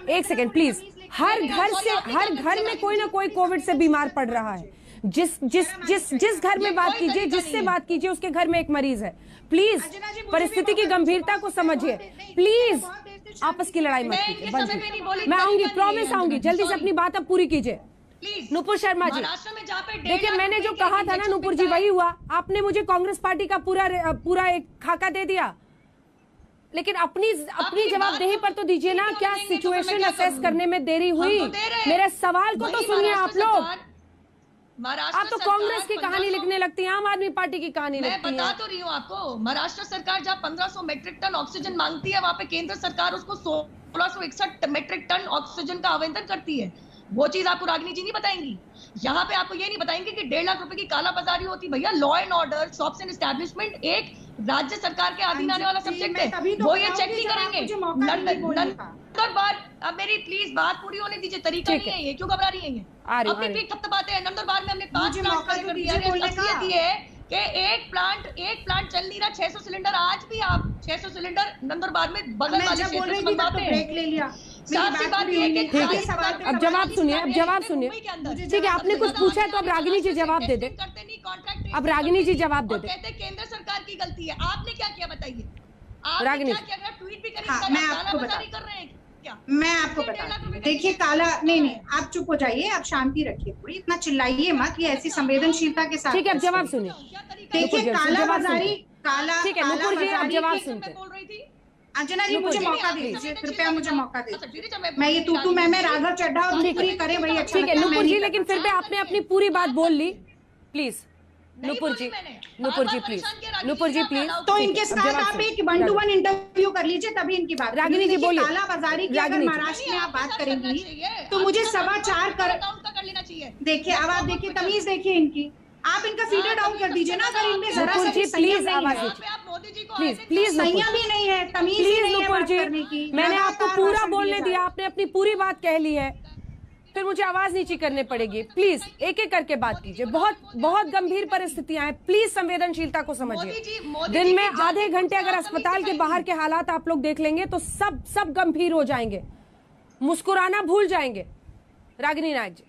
Speaker 1: एक सेकंड प्लीज, हर घर में कोई ना कोई कोविड से बीमार पड़ रहा है। जिस घर में बात कीजिए, जिससे बात कीजिए, उसके घर में एक मरीज है। प्लीज परिस्थिति की गंभीरता को समझिए, प्लीज आपस की लड़ाई मत कीजिए, बंद कीजिए। मैं आऊंगी, प्रॉमिस आऊंगी, जल्दी से अपनी बात अब पूरी कीजिए। नुपुर शर्मा जी, देखिए मैंने जो कहा था ना नुपुर जी, वही हुआ। आपने मुझे कांग्रेस पार्टी का पूरा एक खाका दे दिया, लेकिन अपनी जवाबदेही पर तो दीजिए ना। क्या सिचुएशन असेस करने में देरी हुई? मेरे सवाल को तो सुनिए आप लोग। आप तो कांग्रेस की कहानी लिखने लगती हैं, आम आदमी पार्टी की कहानी लिखती हैं।
Speaker 12: मैं बता तो रही हूँ आपको, महाराष्ट्र सरकार जहाँ 1500 मेट्रिक टन ऑक्सीजन मांगती है, वहाँ पे केंद्र सरकार उसको 1661 मेट्रिक टन ऑक्सीजन का आवंटन करती है। वो चीज आपको रागिनी जी नहीं बताएंगी। यहाँ पे आपको ये नहीं बताएंगे कि 1.5 लाख रुपए की कालाबाजारी होती। भैया law and order, shops and establishment एक राज्य सरकार के अधीन आने वाला सब्जेक्ट है, वो ये चेक नहीं करेंगे। अब मेरी प्लीज बात पूरी होने दीजिए, तरीका नहीं है ये, क्यों घबरा रही है ये? अपनी पीठ थपथपाते हैं। नंदुरबार में हमने 5 प्लांट खड़े कर दिया है कि एक प्लांट चल नहीं रहा। 600 सिलेंडर आज भी आप 600 सिलेंडर नंदुरबार में बगल वाले क्षेत्र से मंगवाते हैं।
Speaker 11: ब्रेक ले लिया।
Speaker 1: अब जवाब सुनिए, ठीक है, आपने कुछ पूछा है तो अब रागिनी जी जवाब दे दे। अब रागिनी जी जवाब दे दे।
Speaker 12: कहते हैं केंद्र सरकार की गलती है। आपने क्या किया बताइए?
Speaker 1: रागिनी,
Speaker 12: ट्वीट भी
Speaker 11: मैं आपको बता, देखिए काला नहीं, आप चुप हो जाइए, आप शांति रखिए थोड़ी, इतना चिल्लाइए मत, ये ऐसी संवेदनशीलता के साथ।
Speaker 1: ठीक है, अब जवाब सुनिए।
Speaker 11: देखिए काला बाजारी,
Speaker 1: ठीक है नुपुर जी, अब जवाब सुनते हैं।
Speaker 11: अंजना जी मुझे मौका दीजिए, कृपया मुझे मौका दीजिए। मैं ये तू मैं राघव चड्ढा और नौकरी करे वही अच्छा।
Speaker 1: ठीक है नुपुर जी, लेकिन फिर भी आपने अपनी पूरी बात बोल ली। Please Nupur ji please, Nupur ji please.
Speaker 11: तो इनके साथ आप एक 1-to-1 इंटरव्यू कर लीजिए, तभी इनकी बात।
Speaker 1: रागिनी जी बोलिए।
Speaker 11: काला बाजारी की अगर महाराष्ट्र में आप बात करेंगी तो मुझे 4.25 कर लेना चाहिए। देखिए अब आप देखिए तमीज, देखिए इनकी, आप इनका फीडर डाउन कर दीजिए ना। अगर इनमें जरा सा
Speaker 1: प्लीज आवाज प्लीज
Speaker 11: संयम भी नहीं है, तमीज
Speaker 1: प्लीज नुपुर जी, मैंने आपको पूरा बोलने दिया, आपने अपनी पूरी बात कह ली है, फिर मुझे आवाज नीची करनी पड़ेगी। प्लीज एक एक करके बात कीजिए। बहुत गंभीर परिस्थितियां हैं, प्लीज संवेदनशीलता को समझिए। दिन में आधे घंटे अगर अस्पताल के बाहर के हालात आप लोग देख लेंगे तो सब गंभीर हो जाएंगे, मुस्कुराना भूल जाएंगे। रागिनी नायक जी,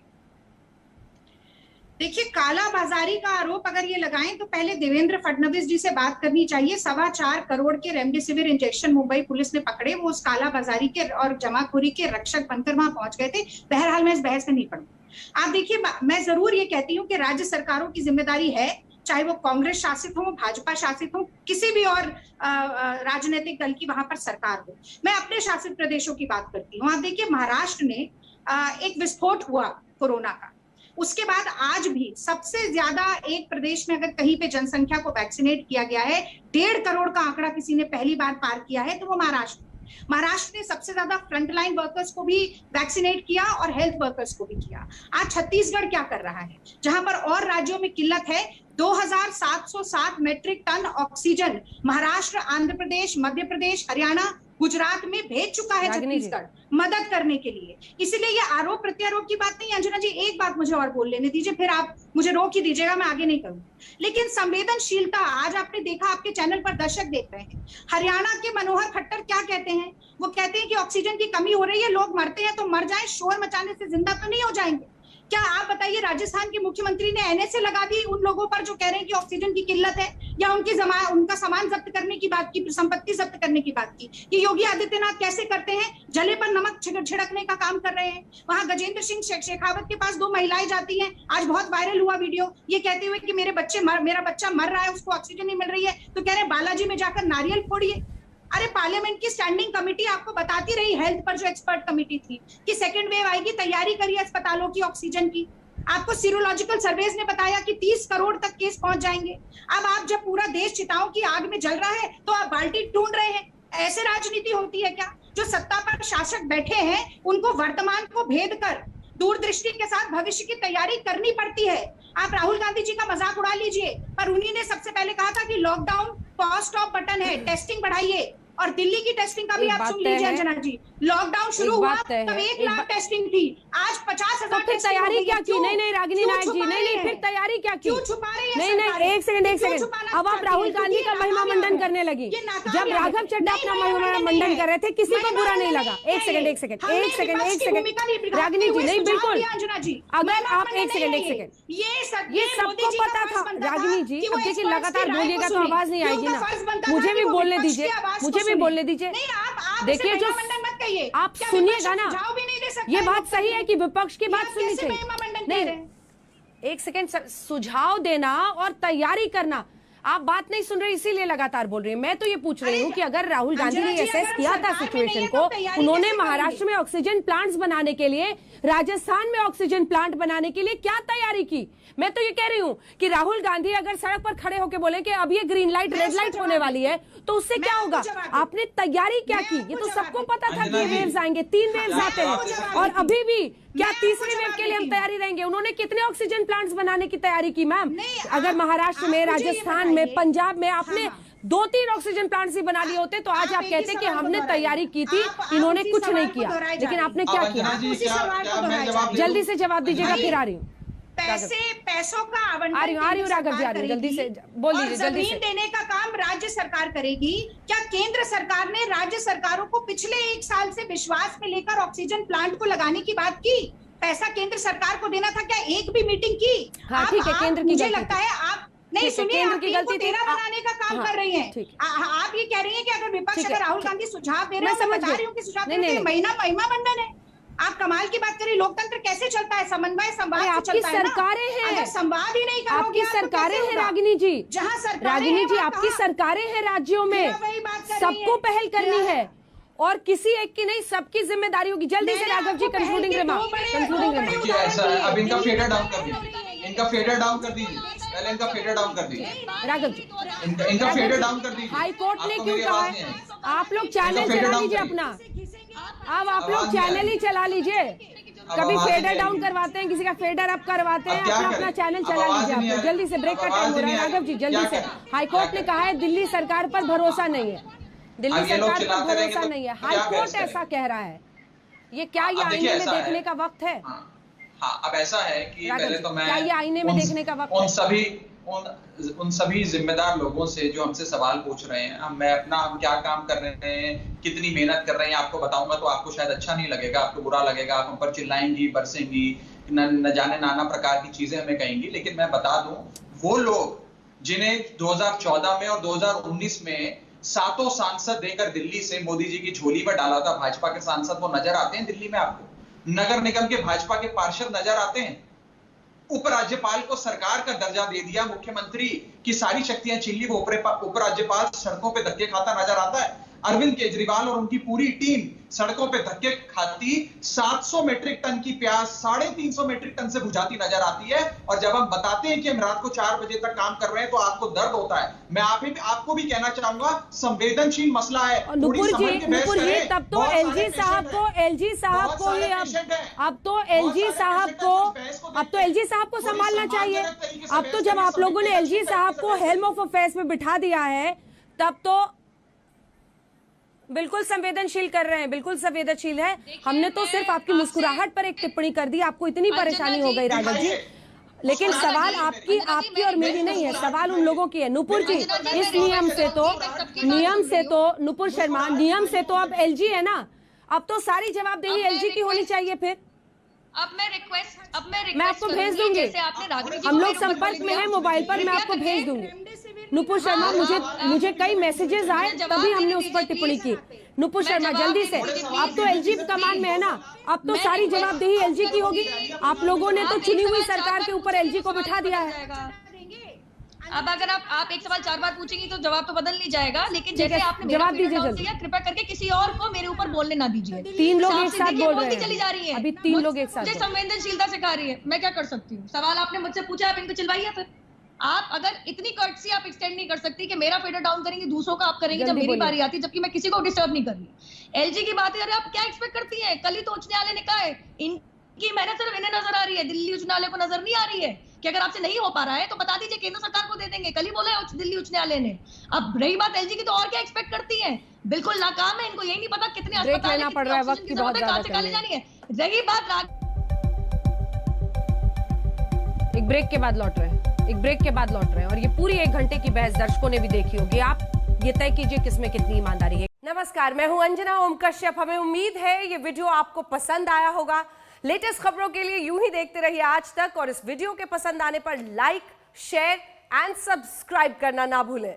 Speaker 11: देखिए काला बाजारी का आरोप अगर ये लगाएं तो पहले देवेंद्र फडणवीस जी से बात करनी चाहिए। 4.25 करोड़ के रेमडेसिविर इंजेक्शन मुंबई पुलिस ने पकड़े, वो उस काला बाजारी के और जमाखोरी के रक्षक बनकर वहां पहुंच गए थे। बहरहाल मैं इस बहस में नहीं पढ़ूंगी। आप देखिए, मैं जरूर ये कहती हूँ कि राज्य सरकारों की जिम्मेदारी है, चाहे वो कांग्रेस शासित हो, भाजपा शासित हो, किसी भी और राजनीतिक दल की वहां पर सरकार हो। मैं अपने शासित प्रदेशों की बात करती हूँ। आप देखिए महाराष्ट्र में एक विस्फोट हुआ कोरोना का, उसके बाद आज भी सबसे ज्यादा एक प्रदेश में अगर कहीं पे जनसंख्या को वैक्सीनेट किया गया है, 1.5 करोड़ का आंकड़ा किसी ने पहली बार पार किया है, तो वो महाराष्ट्र ने सबसे ज्यादा फ्रंटलाइन वर्कर्स को भी वैक्सीनेट किया और हेल्थ वर्कर्स को भी किया। आज छत्तीसगढ़ क्या कर रहा है, जहां पर और राज्यों में किल्लत है, 2707 metric ton oxygen Maharashtra, Andhra Pradesh, Madhya Pradesh, Haryana, Gujarat में भेज चुका है छत्तीसगढ़ मदद करने के लिए। इसीलिए ये आरोप प्रत्यारोप की बात नहीं। अंजना जी एक बात मुझे और बोल लेने दीजिए, फिर आप मुझे रोक ही दीजिएगा, मैं आगे नहीं करूंगी। लेकिन संवेदनशीलता, आज आपने देखा, आपके चैनल पर दर्शक देख रहे हैं, हरियाणा के मनोहर खट्टर क्या कहते हैं? वो कहते हैं कि ऑक्सीजन की कमी हो रही है, लोग मरते हैं तो मर जाए, शोर मचाने से जिंदा तो नहीं हो जाएंगे। क्या आप बताइए, राजस्थान के मुख्यमंत्री ने एनएसए लगा दी उन लोगों पर जो कह रहे हैं कि ऑक्सीजन की किल्लत है, या उनका सामान जब्त करने की बात की, संपत्ति जब्त करने की बात की। ये योगी आदित्यनाथ कैसे करते हैं? जले पर नमक छिड़कने का काम कर रहे हैं। वहां गजेंद्र सिंह शेखावत के पास 2 महिलाएं जाती हैं, आज बहुत वायरल हुआ वीडियो, ये कहते हुए कि मेरा बच्चा मर रहा है, उसको ऑक्सीजन नहीं मिल रही है, तो कह रहे हैं बालाजी में जाकर नारियल फोड़िए। अरे पार्लियामेंट की स्टैंडिंग कमेटी आपको बताती रही, हेल्थ पर जो एक्सपर्ट कमेटी थी, कि सेकेंड वेव आएगी, तैयारी करिए अस्पतालों की ऑक्सीजन की। आपको सीरोलॉजिकल सर्वेज ने बताया कि 30 करोड़ तक केस पहुंच जाएंगे। अब आप जब पूरा देश चिताओं की आग में जल रहा है तो आप बाल्टी ढूंढ रहे हैं। ऐसे राजनीति होती है क्या? जो सत्ता पर शासक बैठे हैं उनको वर्तमान को भेद कर दूरदृष्टि के साथ भविष्य की तैयारी करनी पड़ती है। आप राहुल गांधी जी का मजाक उड़ा लीजिए, पर उन्हीं ने सबसे पहले कहा था कि लॉकडाउन पॉज स्टॉप बटन है, टेस्टिंग बढ़ाइए। और दिल्ली की टेस्टिंग का भी आप सुन लीजिए अंजना जी, लॉकडाउन शुरू हुआ तब 1 लाख टेस्टिंग थी, आज 50,000।
Speaker 1: फिर तैयारी क्या की? नहीं रागिनी नायक जी, नहीं फिर तैयारी क्या की? नहीं एक सेकंड, अब आप राहुल गांधी का महिमा मंडन करने लगी। जब राघव चड्ढा अपना महिमा मंडन कर रहे थे किसी को बुरा नहीं लगा। एक सेकंड रागिनी जी, नहीं बिल्कुल, अगर आप एक सेकंड, ये सबको पता था रागिनी जी। अब देखिए लगातार बोलिएगा तो आवाज नहीं आएगी ना, मुझे भी बोलने दीजिए, देखिए जो आप सुनिएगा ना, ये बात सही है कि विपक्ष की बात सुननी चाहिए। नहीं एक सेकंड, सुझाव देना और तैयारी करना, आप बात नहीं सुन रहे इसीलिए लगातार बोल रही है। मैं तो ये पूछ रही हूँ कि अगर राहुल गांधी ने असेस किया था सिचुएशन को, उन्होंने महाराष्ट्र में ऑक्सीजन प्लांट्स बनाने के लिए, राजस्थान में ऑक्सीजन प्लांट बनाने के लिए क्या तैयारी की? मैं तो ये कह रही हूँ कि राहुल गांधी अगर सड़क पर खड़े होकर बोले कि अब ये ग्रीन लाइट रेड लाइट होने वाली है तो उससे क्या होगा? आपने तैयारी क्या की? ये तो सबको पता था कि ये वेव्स आएंगे, 3 वेव्स आते हैं, और अभी भी क्या तीसरी वेव के लिए हम तैयारी रहेंगे? उन्होंने कितने ऑक्सीजन प्लांट्स बनाने की तैयारी की मैम? अगर महाराष्ट्र में, राजस्थान में, पंजाब में आपने 2-3 ऑक्सीजन प्लांट्स ही बना लिए होते तो आज आप कहते कि हमने तैयारी की थी, इन्होंने कुछ नहीं किया। लेकिन आपने क्या किया? जल्दी से जवाब दीजिएगा, फिर आ रही हूँ।
Speaker 11: पैसों का आवंटन
Speaker 1: आ रही हूँ राघव जी, आ रही हूँ, जल्दी से बोल दीजिए। जल्दी से
Speaker 11: देने का काम राज्य सरकार करेगी। क्या केंद्र सरकार ने राज्य सरकारों को पिछले 1 साल से विश्वास में लेकर ऑक्सीजन प्लांट को लगाने की बात की? पैसा केंद्र सरकार को देना था, क्या एक भी मीटिंग की?
Speaker 1: हाँ ठीक है, केंद्र की
Speaker 11: मुझे लगता है आप नहीं सुनिए,
Speaker 1: केंद्र की गलती थी,
Speaker 11: बनाने का काम कर रही हैं। आप ये कह रही हैं कि अगर विपक्ष, अगर राहुल गांधी सुझाव दे रहे हैं, मैं बता रही हूँ कि सुझाव महिमा मंडन है। आप कमाल की बात करिए, लोकतंत्र कैसे चलता है? समन्वय संवाद से चलता है ना।
Speaker 1: सरकारें हैं,
Speaker 11: अगर संवाद ही नहीं करोगे,
Speaker 1: आपकी सरकारें हैं रागिनी जी,
Speaker 11: जहाँ सरकारें,
Speaker 1: रागिनी जी आपकी सरकारें हैं राज्यों में, सबको पहल करनी है और किसी एक की नहीं, सबकी जिम्मेदारी होगी। जल्दी से राघव जी कंक्लूडिंग रिमार्क।
Speaker 10: अब इनका फेडर डाउन कर दीजिए, इनका फेडर डाउन कर दीजिए, पहले इनका फेडर डाउन कर दीजिए
Speaker 1: राघव जी,
Speaker 10: इनका फेडर डाउन कर दीजिए।
Speaker 1: हाई कोर्ट ने क्यों कहा है? आप लोग चैनल चला लीजिए अपना, अब आप लोग चैनल ही चला लीजिए। कभी फेडर डाउन करवाते हैं, किसी का फेडर अप करवाते हैं, अपना चैनल चला लीजिए। आप लोग जल्दी से, ब्रेक का टाइम हो रहा है राघव जी, जल्दी से। हाईकोर्ट ने कहा है दिल्ली सरकार पर भरोसा नहीं है, दिल्ली सरकार पर भरोसा नहीं है, हाईकोर्ट ऐसा कह रहा है। ये क्या ये आईने में देखने का वक्त है?
Speaker 10: हाँ, अब ऐसा है कि पहले तो मैं
Speaker 1: क्या ये आईने में देखने का वक्त है?
Speaker 10: उन सभी जिम्मेदार लोगों से जो हमसे सवाल पूछ रहे हैं, हम क्या काम कर रहे हैं, कितनी मेहनत कर रहे हैं, आपको बताऊंगा तो आपको शायद अच्छा नहीं लगेगा, आपको बुरा लगेगा, आप हम पर चिल्लाएंगी, बरसेंगी, न जाने नाना प्रकार की चीजें हमें कहेंगी। लेकिन मैं बता दूं, वो लोग जिन्हें 2014 में और 2019 में 7 सांसद देकर दिल्ली से मोदी जी की झोली में डाला था भाजपा के सांसद, वो नजर आते हैं दिल्ली में आपको? नगर निगम के भाजपा के पार्षद नजर आते हैं? उपराज्यपाल को सरकार का दर्जा दे दिया, मुख्यमंत्री की सारी शक्तियां छीन ली, वो उपराज्यपाल सड़कों पे धक्के खाता नजर आता है। अरविंद केजरीवाल और उनकी पूरी टीम सड़कों पे धक्के खाती 700 मीट्रिक टन की प्याज 350 मीट्रिक टन से बुझाती नजर आती है। और जब हम बताते हैं कि हम रात को 4 बजे तक काम कर रहे हैं तो आपको दर्द होता है। मैं आपको भी कहना चाहूंगा, संवेदनशील मसला है।
Speaker 1: नुपुर जी, तब तो एलजी साहब को ही अब तो एलजी साहब को संभालना चाहिए। अब तो जब आप लोगों ने एलजी साहब को हेल्म ऑफ अफेयर्स में बिठा दिया है, तब तो बिल्कुल संवेदनशील कर रहे हैं, बिल्कुल संवेदनशील है। हमने तो सिर्फ आपकी मुस्कुराहट पर एक टिप्पणी कर दी, आपको इतनी परेशानी हो गई राघव जी, लेकिन सवाल आपकी और मेरी नहीं है, सवाल उन लोगों की है। नुपुर जी, इस नियम से तो नुपुर शर्मा, नियम से तो अब एलजी है ना, अब तो सारी जवाबदेही एलजी की होनी चाहिए। फिर मैं आपको भेज दूंगी, हम लोग संपर्क में हैं मोबाइल पर, मैं आपको भेज दूंगी। नुपुर शर्मा, मुझे कई मैसेजेस आए, तभी हमने उस पर टिप्पणी की। नुपुर शर्मा जल्दी से, अब तो एलजी कमान में है ना, अब तो सारी जवाबदेही एलजी की होगी। आप लोगों ने तो चुनी हुई सरकार के ऊपर एलजी को बिठा दिया है।
Speaker 12: अब अगर आप एक सवाल 4 बार पूछेंगी तो जवाब तो बदल नहीं जाएगा, लेकिन जैसे आपने
Speaker 1: जवाब दीजिए जल्दी,
Speaker 12: कृपया करके किसी और को मेरे ऊपर बोलने ना दीजिए।
Speaker 1: 3 लोग एक साथ बोल रहे हैं,
Speaker 12: चली जा रही है
Speaker 1: अभी 3 लोग एक साथ।
Speaker 12: मुझे संवेदनशीलता सिखा रही है, मैं क्या कर सकती हूँ? सवाल आपने मुझसे पूछा, आप इनको चिल्वाइए। फिर आप अगर इतनी कर्टसी आप एक्सटेंड नहीं कर सकती कि मेरा फेडर डाउन करेंगे, दूसरों का आप करेंगे जब मेरी बारी आती है, जबकि मैं किसी को डिस्टर्ब नहीं कर रही। एलजी की बात है, अरे आप क्या एक्सपेक्ट करती हैं? कल ही तो उच्च न्यायालय ने कहा है की मेहनत सिर्फ इन्हें नजर आ रही है, दिल्ली उच्च न्यायालय को नजर नहीं आ रही है कि अगर आपसे नहीं हो पा रहा है तो बता दीजिए, केंद्र सरकार को दे देंगे। कल ही बोला है दिल्ली उच्च न्यायालय ने। अब रही बात एलजी की, तो और क्या एक्सपेक्ट करती है? बिल्कुल नाकाम है, इनको यही नहीं पता कितने अस्पताल
Speaker 1: लेना पड़ रहा है, वक्त की बहुत ज्यादा
Speaker 12: निकाली जानी है। रही बात
Speaker 1: एक ब्रेक के बाद लौट रहे हैं, एक ब्रेक के बाद लौट रहे हैं और ये पूरी 1 घंटे की बहस दर्शकों ने भी देखी होगी। आप ये तय कीजिए किसमें कितनी ईमानदारी है। नमस्कार, मैं हूं अंजना ओम कश्यप। हमें उम्मीद है ये वीडियो आपको पसंद आया होगा। लेटेस्ट खबरों के लिए यूं ही देखते रहिए आज तक, और इस वीडियो के पसंद आने पर लाइक, शेयर एंड सब्सक्राइब करना ना भूलें।